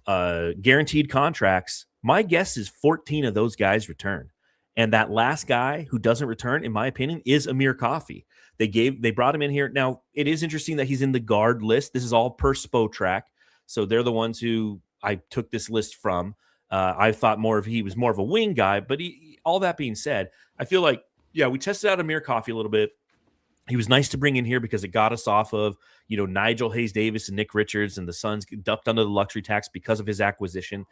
guaranteed contracts, my guess is 14 of those guys return. And that last guy who doesn't return, in my opinion, is Amir Coffey. They brought him in here. Now, it is interesting that he's in the guard list. This is all per Spotrac. So they're the ones who I took this list from. I thought he was more of a wing guy. But all that being said, I feel like, we tested out Amir Coffey a little bit. He was nice to bring in here because it got us off of, Nigel Hayes-Davis and Nick Richards, and the Suns ducked under the luxury tax because of his acquisition.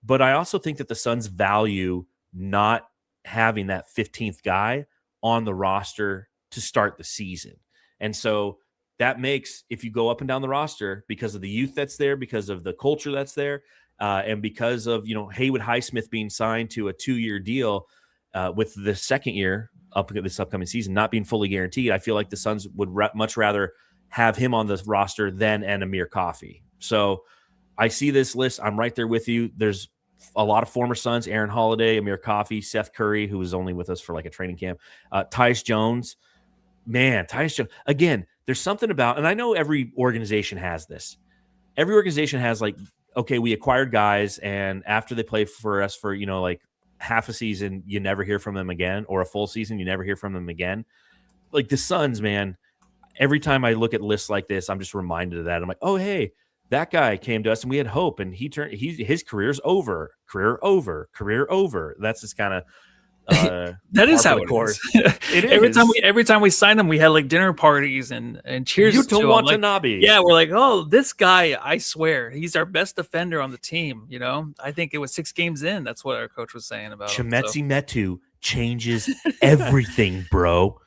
But I also think that the Suns value not having that 15th guy on the roster to start the season. And so that makes, if you go up and down the roster, because of the youth that's there, because of the culture that's there, and because of, Haywood Highsmith being signed to a 2-year deal with the second year this upcoming season not being fully guaranteed, I feel like the Suns would much rather have him on the roster than an Amir Coffey. So I see this list. I'm right there with you. There's a lot of former Suns: Aaron Holiday, Amir Coffey, Seth Curry, who was only with us for like a training camp, Tyus Jones. Man, Tyus Jones. Again, there's something about, and I know every organization has this. Every organization has like, okay, we acquired guys, and after they play for us for, like half a season, you never hear from them again, or a full season, you never hear from them again. Like the Suns, man, every time I look at lists like this, I'm just reminded of that. I'm like, oh, hey, that guy came to us and we had hope, and his career's over, career over. That's just kind of that is how it is. It is. Every time we signed him, we had like dinner parties and cheers. You don't to want him. Tanabe. Yeah, we're like, oh, this guy, I swear, he's our best defender on the team. I think it was 6 games in. That's what our coach was saying about Chimezie Metu changes everything, bro.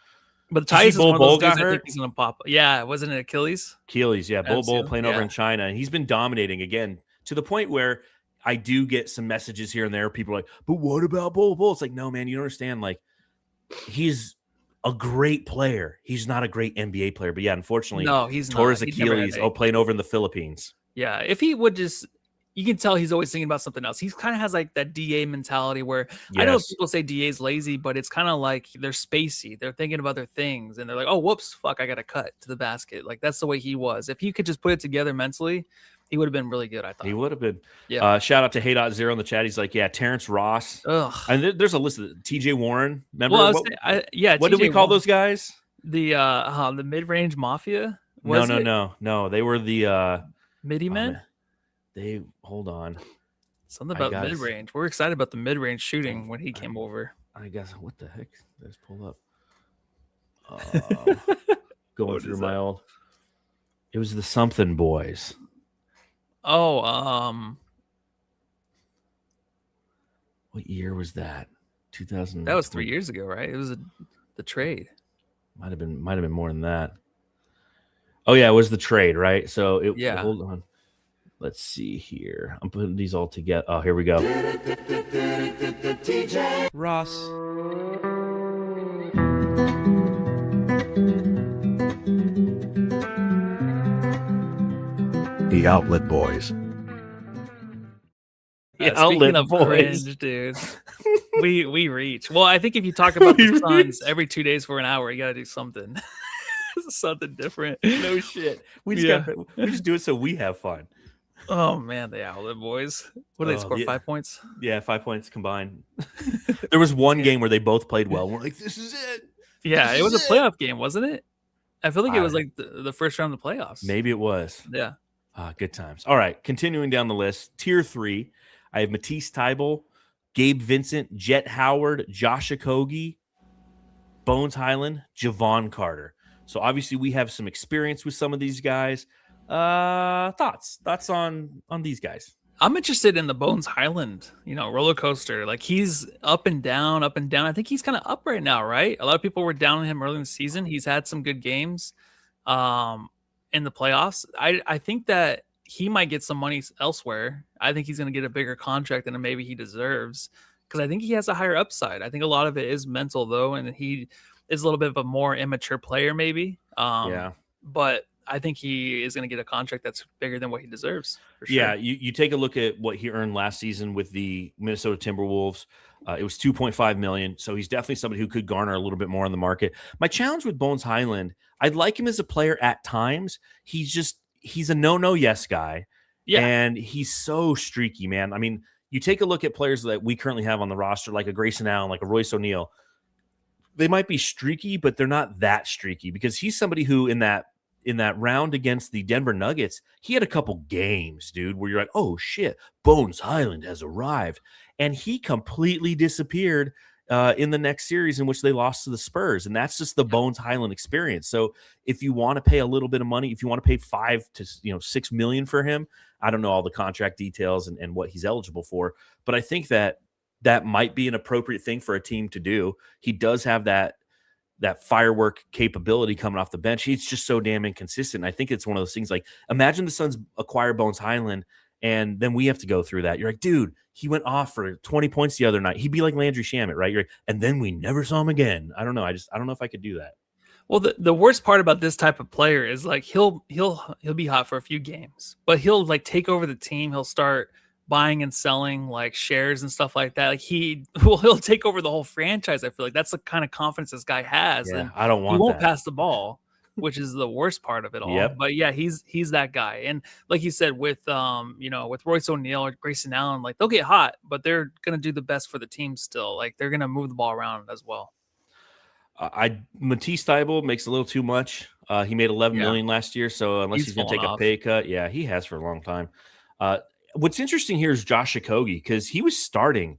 But Tyus is one of those guys I think he's going to pop. Yeah, wasn't it Achilles? Achilles, yeah. Bol playing over in China. And he's been dominating again to the point where I do get some messages here and there. People are like, but what about Bol? It's like, no, man, you don't understand. Like, he's a great player. He's not a great NBA player. But yeah, unfortunately, he's tore his Achilles playing over in the Philippines. Yeah, if he would just, you can tell he's always thinking about something else. He's kind of has like that DA mentality where I know people say DA's lazy, but it's kind of like they're spacey. They're thinking of other things, and they're like, oh, whoops, fuck, I got to cut to the basket. Like, that's the way he was. If he could just put it together mentally, he would have been really good, I thought. He would have been. Yeah. Shout out to Hey.0 in the chat. He's like, yeah, Terrence Ross. Ugh. And there's a list of TJ Warren. Remember? Well, what did we call those guys? The mid-range mafia? No. They were the midi men? Hold on. Something about mid-range. We're excited about the mid-range shooting when he came over. I guess. What the heck? Let's pull up. Going through my old. It was the something boys. Oh, what year was that? 2000. That was 3 years ago, right? It was the trade. Might have been more than that. Oh yeah, it was the trade, right? So Yeah. hold on. Let's see here. I'm putting these all together. Oh, here we go. Ross. The Outlet Boys. The Speaking Outlet of Boys. cringe, dude, we reach. Well, I think if you talk about the We Suns reach. every 2 days for an hour, you got to do something, something different. No shit. We just do it so we have fun. Oh man, the Outlet Boys. What did they score? Yeah. 5 points. Yeah, 5 points combined. There was one game where they both played well. And we're like, this is it. Yeah, it was a playoff game, wasn't it? I feel like it was I- like the first round of the playoffs. Maybe it was. Yeah. Good times. All right, continuing down the list. Tier 3, I have Matisse Thybulle, Gabe Vincent, Jet Howard, Josh Okogie, Bones Highland, Javon Carter. So obviously we have some experience with some of these guys. Thoughts on these guys? I'm interested in the Bones Highland, roller coaster. Like he's up and down, up and down. I think he's kind of up right now, right? A lot of people were down on him early in the season. He's had some good games in the playoffs. I think that he might get some money elsewhere. I think he's going to get a bigger contract than maybe he deserves because I think he has a higher upside. I think a lot of it is mental though, and he is a little bit of a more immature player maybe. Yeah. But I think he is going to get a contract that's bigger than what he deserves. For sure. Yeah, you take a look at what he earned last season with the Minnesota Timberwolves. It was $2.5 million. So he's definitely somebody who could garner a little bit more on the market. My challenge with Bones Highland, I'd like him as a player at times. He's a no yes guy. Yeah. And he's so streaky, man. I mean, you take a look at players that we currently have on the roster, like a Grayson Allen, like a Royce O'Neal. They might be streaky, but they're not that streaky because he's somebody who in that round against the Denver Nuggets, he had a couple games, dude, where you're like, oh shit, Bones Highland has arrived. And he completely disappeared in the next series in which they lost to the Spurs. And that's just the Bones Highland experience. So if you want to pay a little bit of money, if you want to pay $5 to $6 million for him, I don't know all the contract details and what he's eligible for, but I think that might be an appropriate thing for a team to do. He does have that firework capability coming off the bench. He's just so damn inconsistent. I think it's one of those things like, imagine the Suns acquire Bones Highland and then we have to go through that. You're like, dude, he went off for 20 points the other night. He'd be like Landry Shamet, right? You're like, and then we never saw him again. I don't know. I don't know if I could do that. Well, the worst part about this type of player is like he'll be hot for a few games, but he'll like take over the team. He'll start buying and selling like shares and stuff like that. Like he'll take over the whole franchise. I feel like that's the kind of confidence this guy has. Yeah, and I don't want he won't that. pass the ball, which is the worst part of it all. Yep. But yeah, he's that guy. And like you said, with with Royce O'Neal or Grayson Allen, like they'll get hot, but they're gonna do the best for the team still. Like they're gonna move the ball around as well. Matisse Thybulle makes a little too much. He made $11 million last year, so unless he's going to take a pay cut, yeah, he has for a long time. What's interesting here is Josh Okogie because he was starting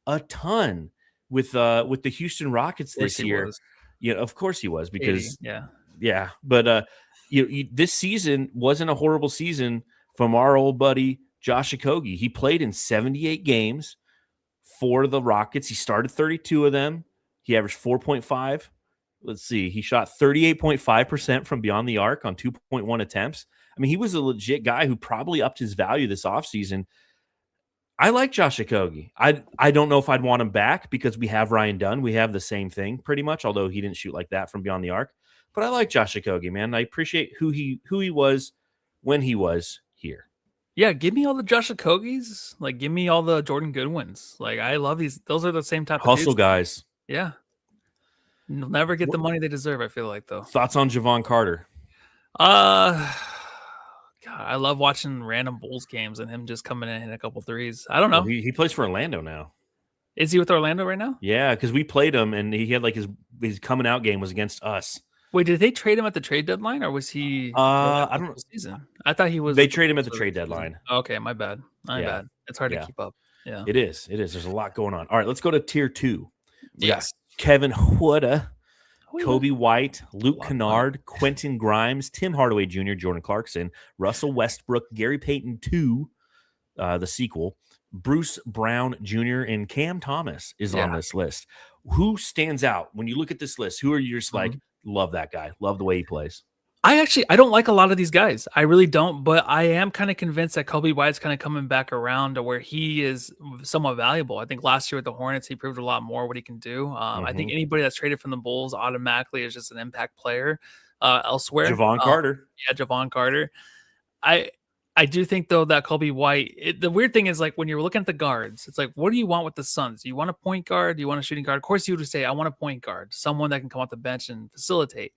a ton with the Houston Rockets this year. Yeah, of course he was because 80, yeah. But this season wasn't a horrible season from our old buddy Josh Okogie. He played in 78 games for the Rockets. He started 32 of them. He averaged 4.5. Let's see. He shot 38.5% from beyond the arc on 2.1 attempts. I mean, he was a legit guy who probably upped his value this offseason. I like Josh Okogie. I don't know if I'd want him back because we have Ryan Dunn. We have the same thing pretty much, although he didn't shoot like that from beyond the arc. But I like Josh Okogie, man. I appreciate who he was when he was here. Yeah, give me all the Josh Okogies. Like, give me all the Jordan Goodwins. Like, I love these. Those are the same type of Hustle dudes. guys. Yeah. They'll never get the money they deserve, I feel like, though. Thoughts on Javon Carter? God, I love watching random Bulls games and him just coming in and hitting a couple threes. I don't know. Well, he plays for Orlando now. Is he with Orlando right now? Yeah, because we played him and he had like his coming out game was against us. Wait, did they trade him at the trade deadline or was he? I don't know. Season. I thought he was. They traded him at the trade deadline. Okay, my bad. My bad. It's hard to keep up. Yeah, it is. There's a lot going on. All right, let's go to tier 2. Yes. Kevin Huerter, Kobe White, Luke Kennard, Quentin Grimes, Tim Hardaway Jr., Jordan Clarkson, Russell Westbrook, Gary Payton II, the sequel, Bruce Brown Jr. and Cam Thomas is on this list. Who stands out when you look at this list? Who are you just like, love that guy, love the way he plays? I don't like a lot of these guys. I really don't, but I am kind of convinced that Kobe White's kind of coming back around to where he is somewhat valuable. I think last year with the Hornets, he proved a lot more what he can do. I think anybody that's traded from the Bulls automatically is just an impact player elsewhere. Javon Carter. Yeah, Javon Carter. I do think, though, that Kobe White, the weird thing is, like, when you're looking at the guards, it's like, what do you want with the Suns? Do you want a point guard? Do you want a shooting guard? Of course, you would say, I want a point guard, someone that can come off the bench and facilitate.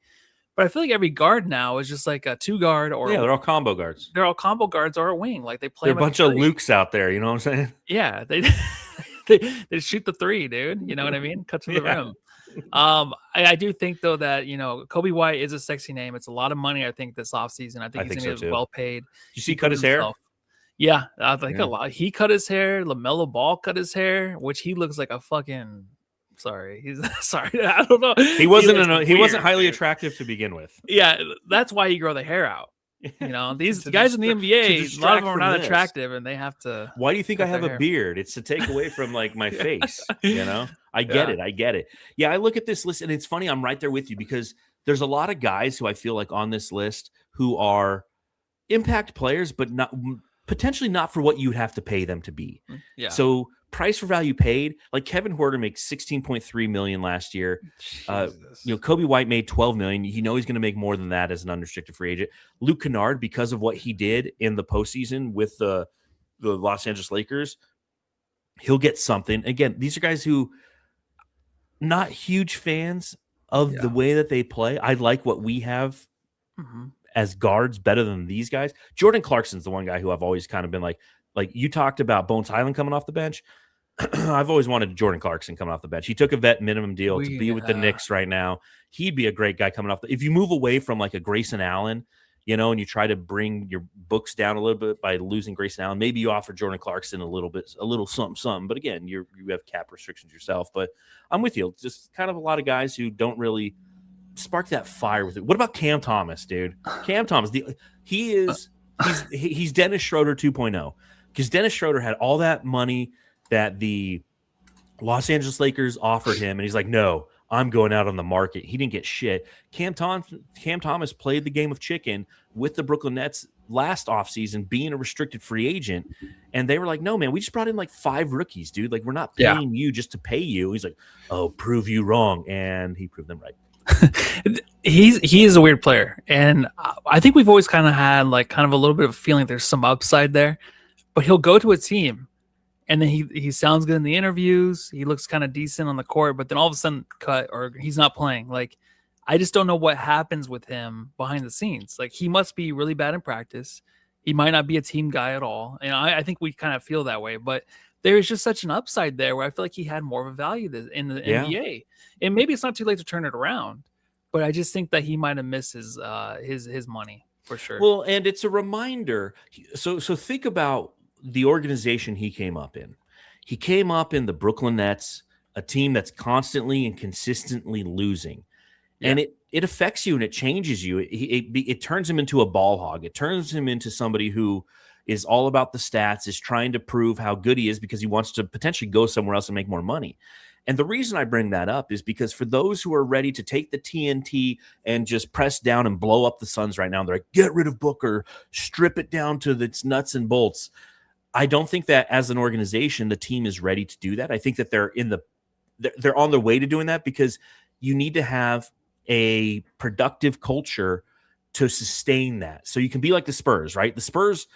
But I feel like every guard now is just like a 2-guard or they're all combo guards. They're all combo guards or a wing. Like they play. They're a bunch of Lukes out there. You know what I'm saying? Yeah, they shoot the 3, dude. You know what I mean? Cut to the rim. I do think though that Kobe White is a sexy name. It's a lot of money. I think this offseason. I think he's going to get well paid. Did you see cut his hair? Yeah, I think a lot. He cut his hair. LaMelo Ball cut his hair, which he looks like a fucking. Sorry, I don't know. He wasn't highly attractive to begin with. Yeah, that's why you grow the hair out. These guys in the NBA, a lot of them are not attractive, and they have to. Why do you think I have a beard? It's to take away from like my face. I get it. Yeah, I look at this list, and it's funny. I'm right there with you because there's a lot of guys who I feel like on this list who are impact players, but not potentially not for what you would have to pay them to be. Yeah. So. Price for value paid, like Kevin Huerter makes $16.3 million last year. Kobe White made $12 million. He's going to make more than that as an unrestricted free agent. Luke Kennard, because of what he did in the postseason with the Los Angeles Lakers, he'll get something. Again, these are guys who not huge fans of the way that they play. I like what we have as guards better than these guys. Jordan Clarkson's the one guy who I've always kind of been like you talked about Bones Highland coming off the bench. I've always wanted Jordan Clarkson coming off the bench. He took a vet minimum deal to be with the Knicks right now. He'd be a great guy coming off. If you move away from like a Grayson Allen, and you try to bring your books down a little bit by losing Grayson Allen, maybe you offer Jordan Clarkson a little something. But again, you have cap restrictions yourself. But I'm with you. Just kind of a lot of guys who don't really spark that fire with it. What about Cam Thomas, dude? Cam Thomas, he's Dennis Schroeder 2.0 because Dennis Schroeder had all that money that the Los Angeles Lakers offered him, and he's like, no, I'm going out on the market. He didn't get shit. Cam Thomas played the game of chicken with the Brooklyn Nets last offseason, being a restricted free agent, and they were like, no, man, we just brought in like 5 rookies, dude. Like, we're not paying you just to pay you. He's like, oh, prove you wrong, and he proved them right. He is a weird player, and I think we've always kind of had like kind of a little bit of a feeling there's some upside there, but he'll go to a team and then he sounds good in the interviews, he looks kind of decent on the court, but then all of a sudden cut or he's not playing. Like, I just don't know what happens with him behind the scenes. Like, he must be really bad in practice, he might not be a team guy at all, and I think we kind of feel that way, but there is just such an upside there where I feel like he had more of a value in the NBA. And maybe it's not too late to turn it around, but I just think that he might have missed his money for sure. Well, and it's a reminder. So think about the organization he came up in. He came up in the Brooklyn Nets, a team that's constantly and consistently losing. Yeah. And it affects you and it changes you. It turns him into a ball hog. It turns him into somebody who is all about the stats, is trying to prove how good he is because he wants to potentially go somewhere else and make more money. And the reason I bring that up is because for those who are ready to take the TNT and just press down and blow up the Suns right now, they're like, get rid of Booker, strip it down to its nuts and bolts. I don't think that as an organization, the team is ready to do that. I think that they're on their way to doing that because you need to have a productive culture to sustain that. So you can be like the Spurs, right? The Spurs,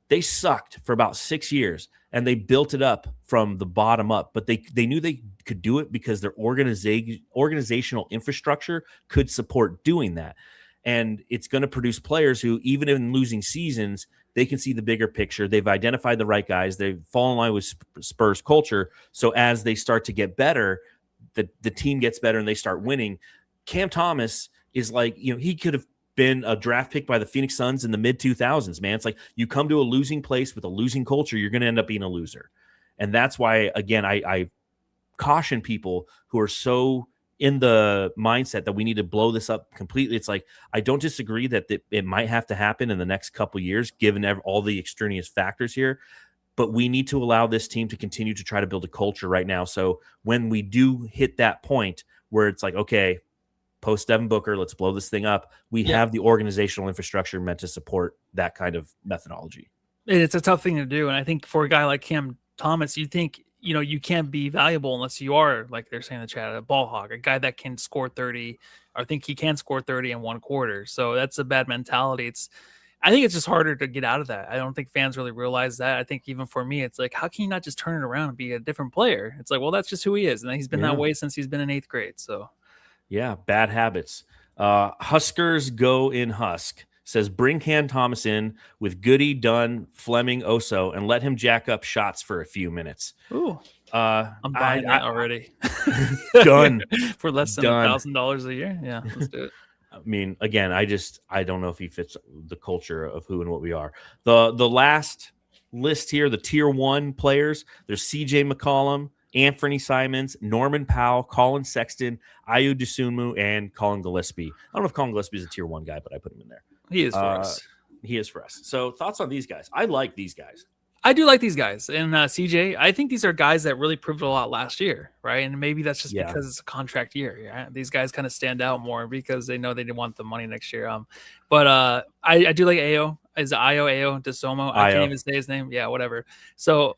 they sucked for about 6 years and they built it up from the bottom up, but they knew they could do it because their organizational infrastructure could support doing that. And it's going to produce players who, even in losing seasons, they can see the bigger picture. They've identified the right guys. They've fallen in line with Spurs culture. So as they start to get better, the team gets better and they start winning. Cam Thomas is like, he could have been a draft pick by the Phoenix Suns in the mid 2000s, man. It's like you come to a losing place with a losing culture, you're going to end up being a loser. And that's why, again, I caution people who are so in the mindset that we need to blow this up completely. It's like, I don't disagree that it might have to happen in the next couple years, given all the extraneous factors here. but we need to allow this team to continue to try to build a culture right now. So when we do hit that point where it's like, okay, post Devin Booker, let's blow this thing up, we have the organizational infrastructure meant to support that kind of methodology. It's a tough thing to do. And I think for a guy like Cam Thomas, you think, you can't be valuable unless you are, like they're saying in the chat, a ball hog, a guy that can score 30. I think he can score 30 in one quarter. So that's a bad mentality. I think it's just harder to get out of that. I don't think fans really realize that. I think even for me, it's like, how can you not just turn it around and be a different player? It's like, well, that's just who he is. And he's been that way since he's been in 8th grade. So yeah, bad habits. Huskers go in Husk says, bring Cam Thomas in with Goody, Dunn, Fleming, Oso, and let him jack up shots for a few minutes. Ooh, I'm buying that already. Done. For less than $1,000 a year. Yeah, let's do it. I mean, again, I don't know if he fits the culture of who and what we are. The last list here, the tier 1 players, there's CJ McCollum, Anthony Simons, Norman Powell, Colin Sexton, Ayu Dosunmu, and Colin Gillespie. I don't know if Colin Gillespie is a tier 1 guy, but I put him in there. He is for us. He is for us. So thoughts on these guys? I like these guys. I do like these guys. And CJ, I think these are guys that really proved a lot last year, right? And maybe that's just because it's a contract year. Yeah? These guys kind of stand out more because they know they didn't want the money next year. But I do like Ayo. Is it Ayo Dosunmu? I can't even say his name. Yeah, whatever. So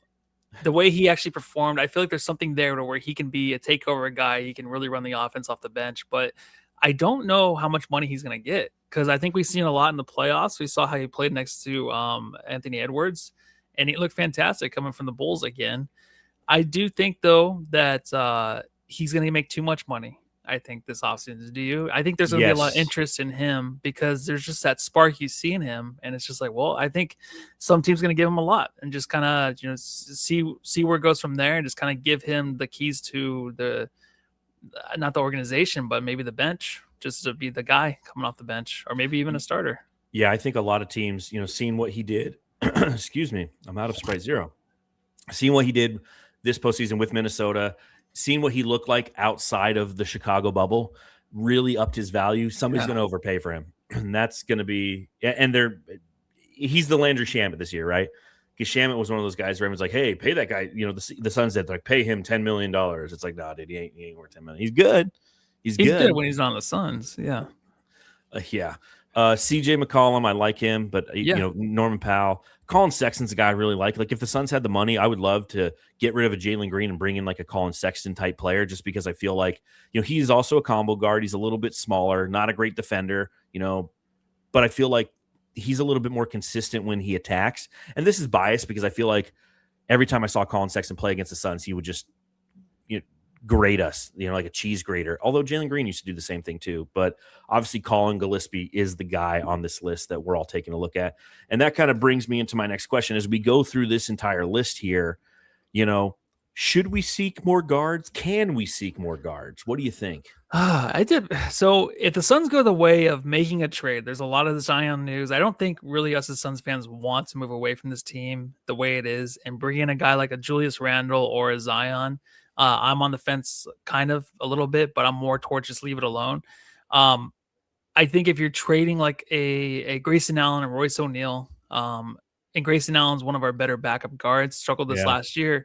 the way he actually performed, I feel like there's something there where he can be a takeover guy. He can really run the offense off the bench. But I don't know how much money he's going to get, because I think we've seen a lot in the playoffs. We saw how he played next to Anthony Edwards, and he looked fantastic coming from the Bulls again. I do think, though, that he's going to make too much money, I think, this offseason. Do you? I think there's going to be a lot of interest in him because there's just that spark you see in him. And it's just like, well, I think some team's going to give him a lot and just kind of, see where it goes from there and just kind of give him the keys to not the organization, but maybe the bench, just to be the guy coming off the bench, or maybe even a starter. Yeah, I think a lot of teams, seeing what he did, excuse me, I'm out of Sprite Zero. Seeing what he did this postseason with Minnesota, seeing what he looked like outside of the Chicago bubble, really upped his value. Somebody's going to overpay for him. And that's going to be, and he's the Landry Shamet this year, right? Because Shamet was one of those guys where everyone's like, hey, pay that guy. The Suns said, like, pay him $10 million. It's like, nah, dude, he ain't worth $10 million. He's good. He's good when he's on the Suns. Yeah. CJ McCollum, I like him, but Norman Powell, Colin Sexton's a guy I really like. Like, if the Suns had the money, I would love to get rid of a Jalen Green and bring in like a Colin Sexton type player, just because I feel like, he's also a combo guard. He's a little bit smaller, not a great defender, but I feel like he's a little bit more consistent when he attacks. And this is biased because I feel like every time I saw Colin Sexton play against the Suns, he would just grate us, like a cheese grater. Although Jalen Green used to do the same thing too. But obviously Colin Gillespie is the guy on this list that we're all taking a look at. And that kind of brings me into my next question. As we go through this entire list here, should we seek more guards? Can we seek more guards? What do you think? I did. So if the Suns go the way of making a trade, there's a lot of Zion news. I don't think really us as Suns fans want to move away from this team the way it is and bring in a guy like a Julius Randle or a Zion. I'm on the fence kind of a little bit, but I'm more towards just leave it alone. I think if you're trading like a Grayson Allen and Royce O'Neal, and Grayson Allen's one of our better backup guards, struggled this last year,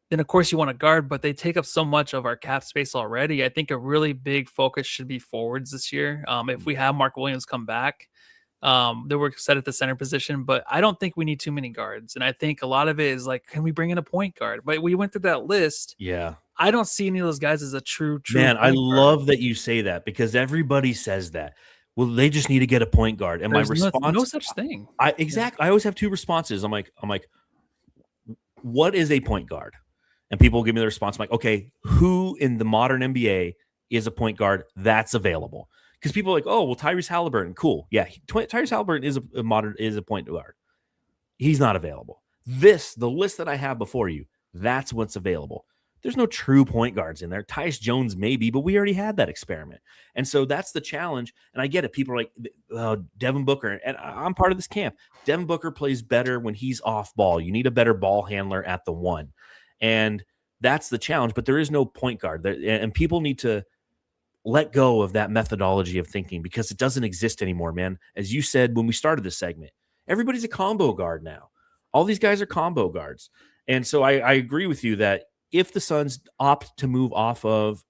then of course you want a guard, but they take up so much of our cap space already. I think a really big focus should be forwards this year. If we have Mark Williams come back, they were set at the center position, but I don't think we need too many guards. And I think a lot of it is like, can we bring in a point guard? But we went through that list. Yeah. I don't see any of those guys as a true man. I love that you say that, because everybody says that. Well, they just need to get a point guard. And my response, no such thing. I always have two responses. I'm like, what is a point guard? And people will give me the response. I'm like, okay, who in the modern NBA is a point guard that's available? Because people are like, oh, well, Tyrese Halliburton, cool. Yeah, Tyrese Halliburton is a point guard. He's not available. The list that I have before you, that's what's available. There's no true point guards in there. Tyus Jones maybe, but we already had that experiment. And so that's the challenge. And I get it. People are like, Devin Booker. And I'm part of this camp. Devin Booker plays better when he's off ball. You need a better ball handler at the one. And that's the challenge. But there is no point guard. And people need to let go of that methodology of thinking, because it doesn't exist anymore, man. As you said when we started this segment, everybody's a combo guard now. All these guys are combo guards. And so I agree with you that if the Suns opt to move off of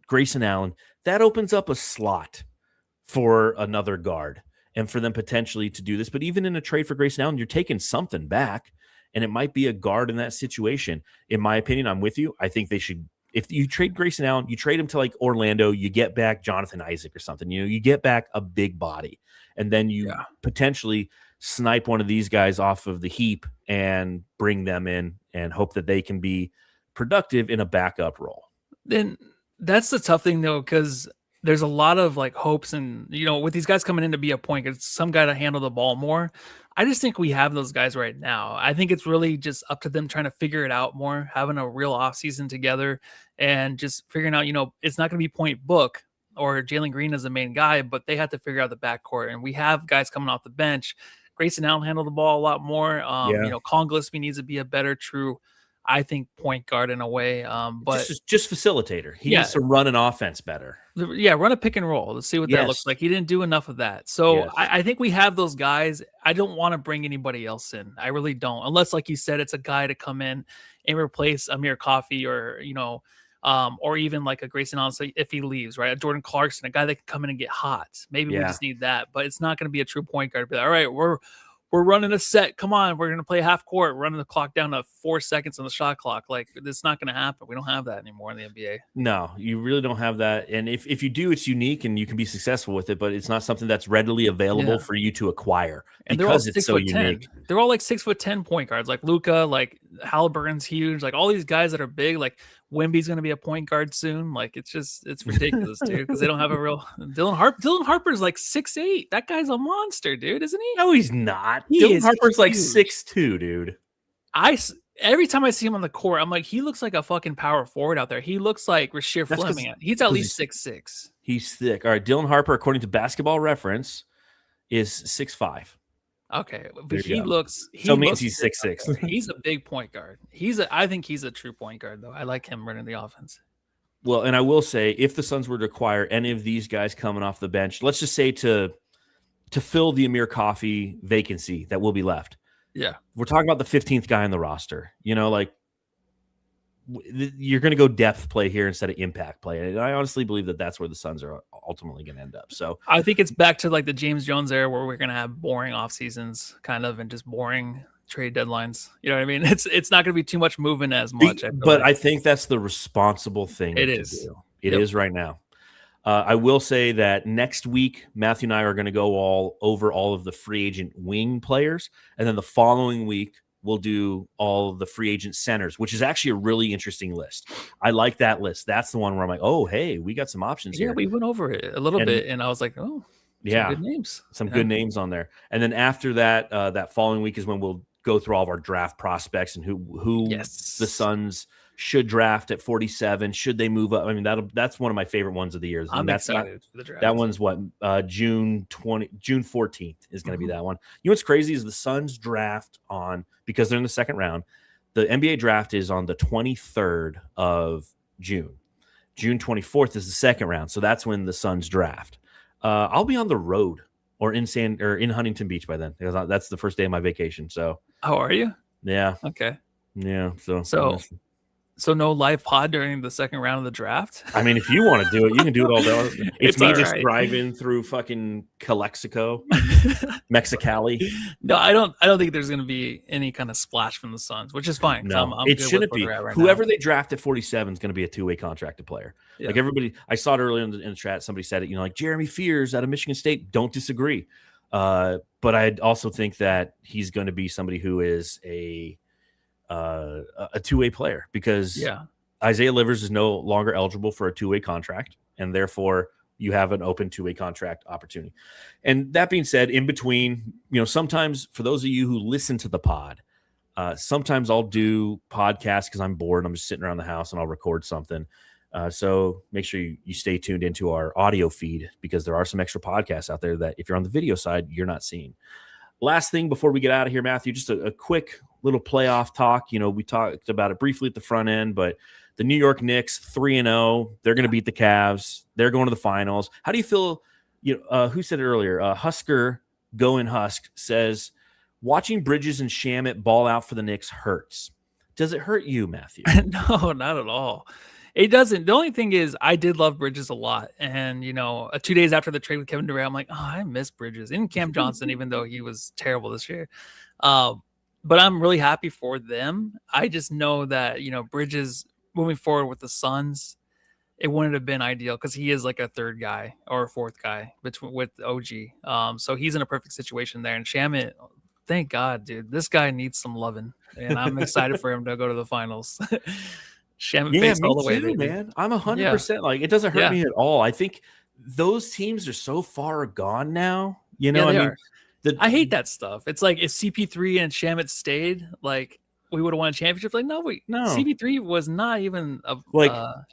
Grayson Allen, that opens up a slot for another guard and for them potentially to do this. But even in a trade for Grayson Allen, you're taking something back, and it might be a guard in that situation. In my opinion, I'm with you. I think they should. If you trade Grayson Allen, you trade him to like Orlando, you get back Jonathan Isaac or something. You get back a big body, and then you potentially snipe one of these guys off of the heap and bring them in and hope that they can be productive in a backup role. Then that's the tough thing though, because there's a lot of like hopes and, with these guys coming in to be a point, it's some guy to handle the ball more. I just think we have those guys right now. I think it's really just up to them trying to figure it out more, having a real offseason together and just figuring out, it's not going to be point book or Jalen Green is the main guy, but they have to figure out the backcourt. And we have guys coming off the bench. Grayson Allen handle the ball a lot more. Colin Gillespie needs to be a better true, I think, point guard in a way. But just facilitator. He needs to run an offense better. Yeah, run a pick and roll. Let's see what that looks like. He didn't do enough of that. So I think we have those guys. I don't want to bring anybody else in. I really don't. Unless, like you said, it's a guy to come in and replace Amir Coffey or even like a Grayson Allen if he leaves, right? A Jordan Clarkson, a guy that can come in and get hot. Maybe we just need that, but it's not going to be a true point guard. Be like, all right, we're running a set. Come on, we're going to play half court, running the clock down to 4 seconds on the shot clock. Like, it's not going to happen. We don't have that anymore in the NBA. No, you really don't have that. And if you do, it's unique and you can be successful with it, but it's not something that's readily available for you to acquire because it's so unique. They're all like 6'10" point guards, like Luka, like Halliburton's huge, like all these guys that are big, like Wemby's going to be a point guard soon. Like, it's ridiculous, dude, because they don't have a real Dillon Harper's like 6'8". That guy's a monster, dude, isn't he? No, he's not. Dillon Harper's like 6'2", dude. Every time I see him on the court, I'm like, he looks like a fucking power forward out there. He looks like Rasheed Fleming. He's at least 6'6". He's thick. All right, Dillon Harper, according to Basketball Reference, is 6'5". Okay, but he looks. So it means he's 6'6". He's a big point guard. I think he's a true point guard, though. I like him running the offense. Well, and I will say, if the Suns were to acquire any of these guys coming off the bench, let's just say to fill the Amir Coffey vacancy that will be left. Yeah, we're talking about the 15th guy on the roster. Like you're going to go depth play here instead of impact play. And I honestly believe that that's where the Suns are ultimately going to end up. So I think it's back to like the James Jones era where we're going to have boring off seasons kind of, and just boring trade deadlines. You know what I mean? It's not going to be too much moving as much. I think that's the responsible thing to do. It is right now. I will say that next week, Matthew and I are going to go over all of the free agent wing players. And then the following week, we'll do all of the free agent centers, which is actually a really interesting list. I like that list. That's the one where I'm like, oh, hey, we got some options here. Yeah, we went over it a little bit, and I was like, oh, some good names. Some good names on there. And then after that, that following week is when we'll go through all of our draft prospects and who the Suns should draft at 47. Should they move up? I mean, that's one of my favorite ones of the year. I'm excited for the draft. That one's June 14th is going to be that one. You know what's crazy is the Suns draft because they're in the second round. The NBA draft is on the 23rd of June. June 24th is the second round. So that's when the Suns draft. I'll be on the road or in Huntington Beach by then, because that's the first day of my vacation. So, how are you? Yeah. Okay. Yeah. So no live pod during the second round of the draft? I mean, if you want to do it, you can do it all day. It's me just driving through fucking Calexico, Mexicali. No, I don't think there's going to be any kind of splash from the Suns, which is fine. No, it shouldn't be. Whoever they draft at 47 is going to be a two-way contracted player. Yeah. Like everybody, I saw it earlier in the chat. Somebody said it. Like Jeremy Fears out of Michigan State. Don't disagree. But I also think that he's going to be somebody who is a two-way player, because Isaiah Livers is no longer eligible for a two-way contract, and therefore you have an open two-way contract opportunity. And that being said, in between, sometimes for those of you who listen to the pod, sometimes I'll do podcasts because I'm bored. I'm just sitting around the house and I'll record something. So make sure you stay tuned into our audio feed, because there are some extra podcasts out there that if you're on the video side, you're not seeing. Last thing before we get out of here, Matthew, just a quick little playoff talk. We talked about it briefly at the front end, but the New York Knicks 3-0, they're going to beat the Cavs. They're going to the finals. How do you feel? Who said it earlier? Husker Going Husk says, watching Bridges and Shamet ball out for the Knicks hurts. Does it hurt you, Matthew? No, not at all. It doesn't. The only thing is, I did love Bridges a lot. And, 2 days after the trade with Kevin Durant, I'm like, oh, I miss Bridges and Cam Johnson, even though he was terrible this year. But I'm really happy for them. I just know that, Bridges moving forward with the Suns, it wouldn't have been ideal because he is like a third guy or a fourth guy with OG. So he's in a perfect situation there. And Shamet, thank God, dude, this guy needs some loving. And I'm excited for him to go to the finals. Shamet Yeah, face all the way, too, baby. man. I'm 100%. Like, it doesn't hurt me at all. I think those teams are so far gone now. I hate that stuff. It's like if CP3 and Shamet stayed, like we would have won a championship. Like, no. CP3 was not even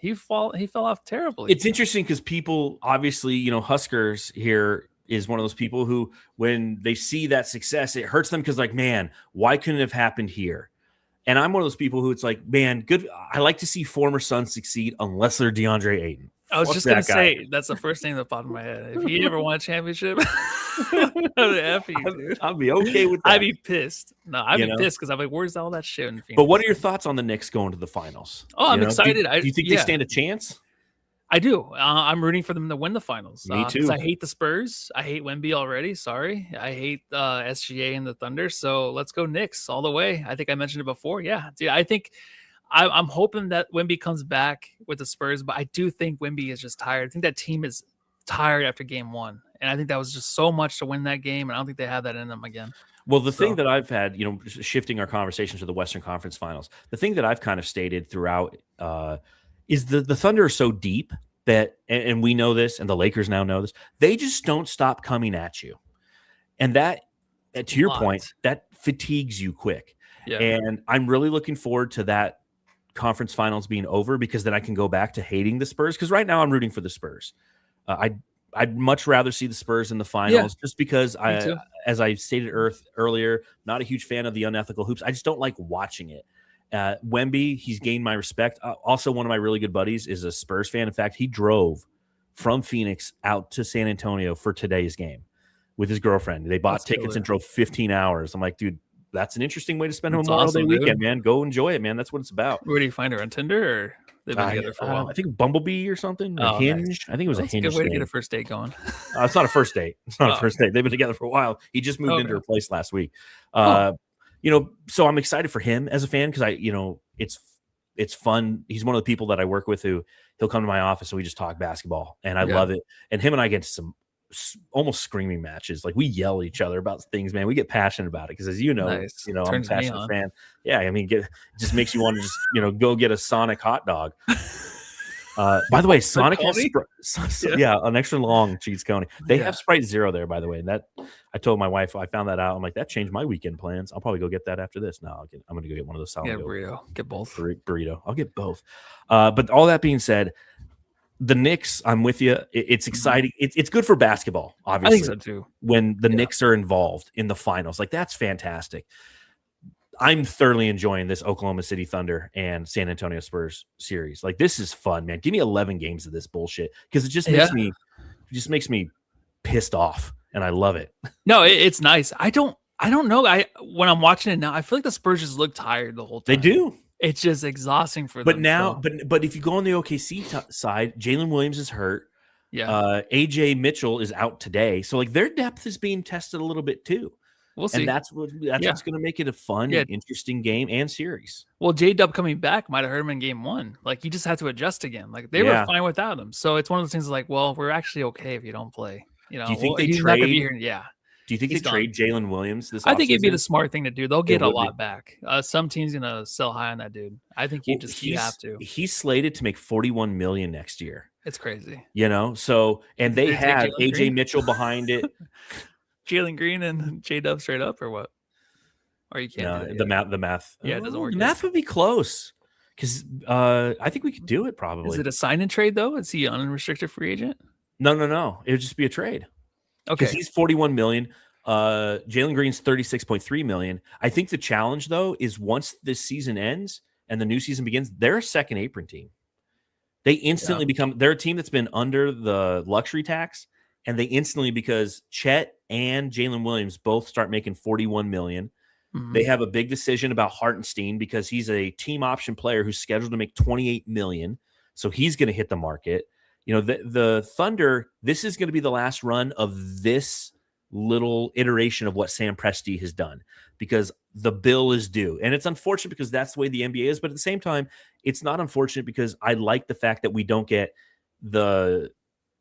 he fell off terribly. It's interesting because people obviously, Huskers here is one of those people who, when they see that success, it hurts them because, like, man, why couldn't it have happened here? And I'm one of those people who it's like, man, good. I like to see former Suns succeed unless they're DeAndre Ayton. I was just going to say, that's the first thing that popped in my head. If he ever won a championship, I'd be okay with that. I'd be pissed. No, I'd be pissed because I'm like, where's all that shit in Phoenix? But what are your thoughts on the Knicks going to the finals? Oh, I'm excited. Do you think they stand a chance? I do. I'm rooting for them to win the finals. Me too. I hate the Spurs. I hate Wemby already. Sorry. I hate SGA and the Thunder. So let's go Knicks all the way. I think I mentioned it before. Yeah, dude. I think I'm hoping that Wemby comes back with the Spurs, but I do think Wemby is just tired. I think that team is tired after game one. And I think that was just so much to win that game. And I don't think they have that in them again. Well, the thing that I've had, shifting our conversation to the Western Conference Finals, the thing that I've kind of stated throughout is the Thunder are so deep that, and we know this, and the Lakers now know this, they just don't stop coming at you. And that, to your point, that fatigues you quick. Yeah. And I'm really looking forward to that conference finals being over, because then I can go back to hating the Spurs, because right now I'm rooting for the Spurs. I'd much rather see the Spurs in the finals, just because as I stated earlier, not a huge fan of the unethical hoops. I just don't like watching it. Wemby, he's gained my respect. Also, one of my really good buddies is a Spurs fan. In fact, he drove from Phoenix out to San Antonio for today's game with his girlfriend. They bought tickets and drove 15 hours. I'm like, dude, that's an interesting way to spend a Memorial Day weekend, man. Go enjoy it, man. That's what it's about. Where do you find her, on Tinder, or they've been together for a while? I think Bumblebee or something. Or Hinge. Nice. I think it was a Hinge. Good way to get a first date going. It's not a first date. It's not a first date. They've been together for a while. He just moved into her place last week. So I'm excited for him as a fan, because it's fun. He's one of the people that I work with who he'll come to my office and we just talk basketball, and I love it. And him and I get some almost screaming matches. Like, we yell at each other about things, man. We get passionate about it because, as I'm a passionate fan. Yeah, I mean, it just makes you want to just go get a Sonic hot dog. By the way, Sonic has an extra long cheese coney. They have Sprite Zero there, by the way. And that, I told my wife, I found that out. I'm like, that changed my weekend plans. I'll probably go get that after this. No, I'm going to go get one of those solid burrito. Get both. Burrito. I'll get both. But all that being said, the Knicks, I'm with you. It's exciting. It's good for basketball, obviously. I think so too. When the Knicks are involved in the finals, like, that's fantastic. I'm thoroughly enjoying this Oklahoma City Thunder and San Antonio Spurs series. Like, this is fun, man. Give me 11 games of this bullshit, because it just makes me pissed off, and I love it. No, it's nice. I don't know. When I'm watching it now, I feel like the Spurs just look tired the whole time. They do. It's just exhausting for them. But now, but if you go on the OKC side, Jalen Williams is hurt. Yeah. AJ Mitchell is out today, so like, their depth is being tested a little bit too. We'll see. And that's what's going to make it a fun, interesting game and series. Well, J-Dub coming back might have hurt him in game one. Like, he just had to adjust again. Like, they were fine without him. So it's one of those things like, well, we're actually okay if you don't play. Do you think they trade? Do you think they trade Jalen Williams this offseason? I think it'd be the smart thing to do. They'll get a lot back. Some team's going to sell high on that dude. I think you have to. He's slated to make $41 million next year. It's crazy. So, and they have AJ Mitchell behind it. Jalen Green and J-Dub straight up, or what? Or you can't do the math. Yeah, it doesn't work. The math would be close, because I think we could do it probably. Is it a sign and trade, though? Is he an unrestricted free agent? No. It would just be a trade. Okay. Because he's $41 million. Jalen Green's $36.3 million. I think the challenge, though, is once this season ends and the new season begins, they're a second apron team. They instantly become – they're a team that's been under the luxury tax, and they instantly, because Chet and Jalen Williams both start making $41 million. Mhm. They have a big decision about Hartenstein because he's a team option player who's scheduled to make $28 million. So he's going to hit the market. You know, the Thunder, this is going to be the last run of this little iteration of what Sam Presti has done, because the bill is due. And it's unfortunate because that's the way the NBA is. But at the same time, it's not unfortunate because I like the fact that we don't get the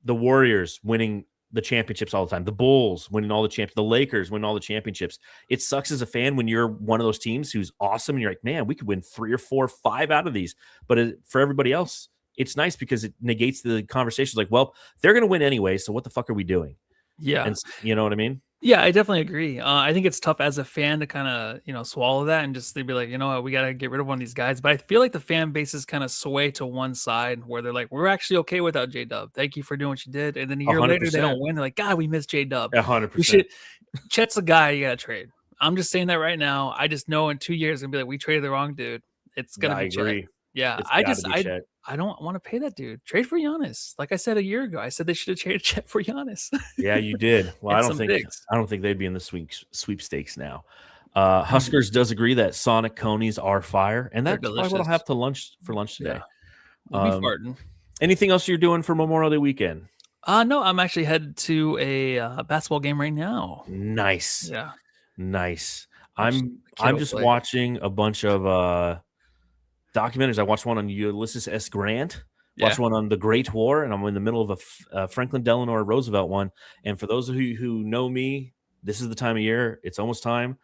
Warriors winning the championships all the time, the Bulls winning all the championships, the Lakers winning all the championships. It sucks as a fan when you're one of those teams who's awesome and you're like, man, we could win 3 or 4 or 5 out of these. But for everybody else, it's nice because it negates the conversations like, well, they're going to win anyway, so what the fuck are we doing? Yeah. And you know what I mean? Yeah, I definitely agree. I think it's tough as a fan to kind of, swallow that and just be like, you know what, we got to get rid of one of these guys. But I feel like the fan bases kind of sway to one side where they're like, we're actually okay without J-Dub. Thank you for doing what you did. And then a year later, they don't win. They're like, God, we miss J-Dub. 100%. Chet's a guy you got to trade. I'm just saying that right now. I just know in 2 years, going to be like, we traded the wrong dude. It's going to be Chet. Yeah, I don't want to pay that dude. Trade for Giannis. Like I said a year ago, I said they should have traded Chet for Giannis. Yeah, you did. Well, I don't think they'd be in the sweepstakes now. Huskers does agree that Sonic conies are fire, and that's probably what I'll have for lunch today. Yeah. We'll be farting. Anything else you're doing for Memorial Day weekend? No, I'm actually headed to a basketball game right now. Nice. Yeah. Nice. I'm just watching a bunch of documentaries. I watched one on Ulysses S. Grant, watched one on the Great War, and I'm in the middle of a Franklin Delano Roosevelt one. And for those of you who know me, this is the time of year. It's almost time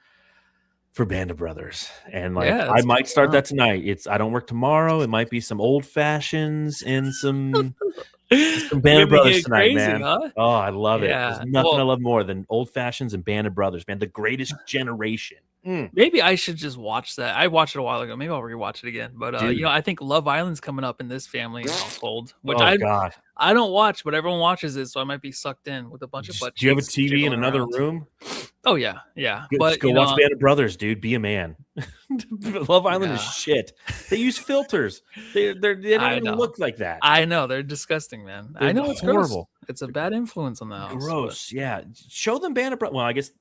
for Band of Brothers. And I might start that tonight. I don't work tomorrow. It might be some old fashions and some Band of Brothers tonight, man. Huh? Oh, I love it. There's nothing I love more than old fashions and Band of Brothers, man. The greatest generation. Maybe I should just watch that. I watched it a while ago. Maybe I'll rewatch it again. But I think Love Island's coming up in this family household, which I don't watch, but everyone watches it, so I might be sucked in with a bunch of butt. Do you have a TV in another room? Oh yeah. But go watch Band of Brothers, dude. Be a man. Love Island is shit. They use filters. They don't even look like that. I know, they're disgusting, man. I know it's horrible. Gross. It's a bad influence on the house. Gross. But. Yeah. Show them Band of Brothers. Well, I guess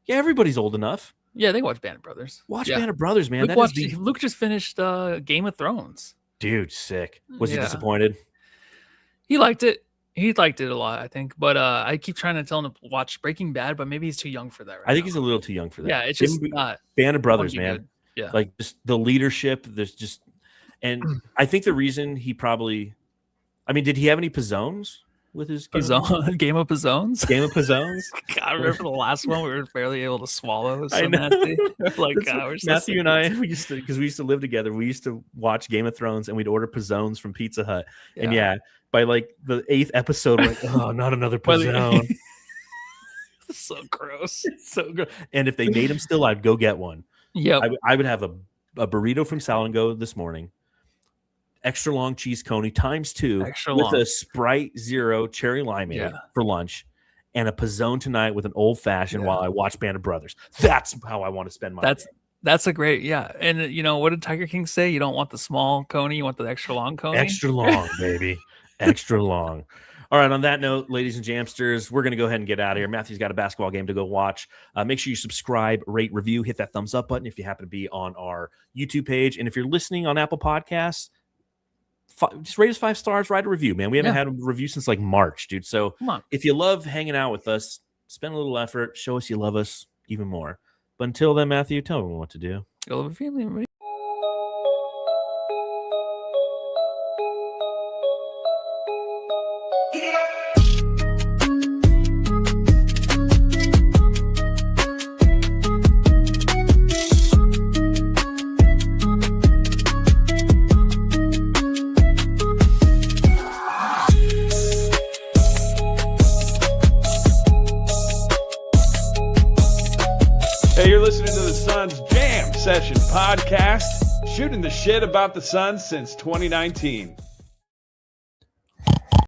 everybody's old enough. Yeah, they watch Band of Brothers. Band of Brothers, man. Luke just finished Game of Thrones. Dude, sick. Was he disappointed? He liked it. He liked it a lot, I think. But I keep trying to tell him to watch Breaking Bad, but maybe he's too young for that right I think he's a little too young for that. Yeah, it's just not. Band of Brothers, man. Good. Yeah. Like just the leadership. There's just, and I think the reason he probably, did he have any pizzones with his Game of Pizzones? Game of Pizzones? God, I remember the last one we were barely able to swallow. So nasty. Matthew and I, because we used to live together, we used to watch Game of Thrones and we'd order Pizzones from Pizza Hut. And by like the 8th episode, we're like, oh, not another Pizzone. So gross. So gross. And if they made them still, I'd go get one. Yeah. I would have a burrito from Sal and Go this morning. Extra long cheese coney ×2 with a Sprite Zero cherry limeade for lunch, and a Pizzone tonight with an old fashioned while I watch Band of Brothers. That's how I want to spend my day. That's a great And what did Tiger King say? You don't want the small coney, you want the extra long coney. Extra long, baby, extra long. All right. On that note, ladies and jamsters, we're going to go ahead and get out of here. Matthew's got a basketball game to go watch. Make sure you subscribe, rate, review, hit that thumbs up button if you happen to be on our YouTube page, and if you're listening on Apple Podcasts. Just rate us 5 stars, write a review, man. We haven't had a review since like March, dude. So if you love hanging out with us, spend a little effort, show us you love us even more. But until then, Matthew, tell everyone what to do. Go love your family, everybody. Hey, you're listening to the Suns Jam Session Podcast, shooting the shit about the Suns since 2019.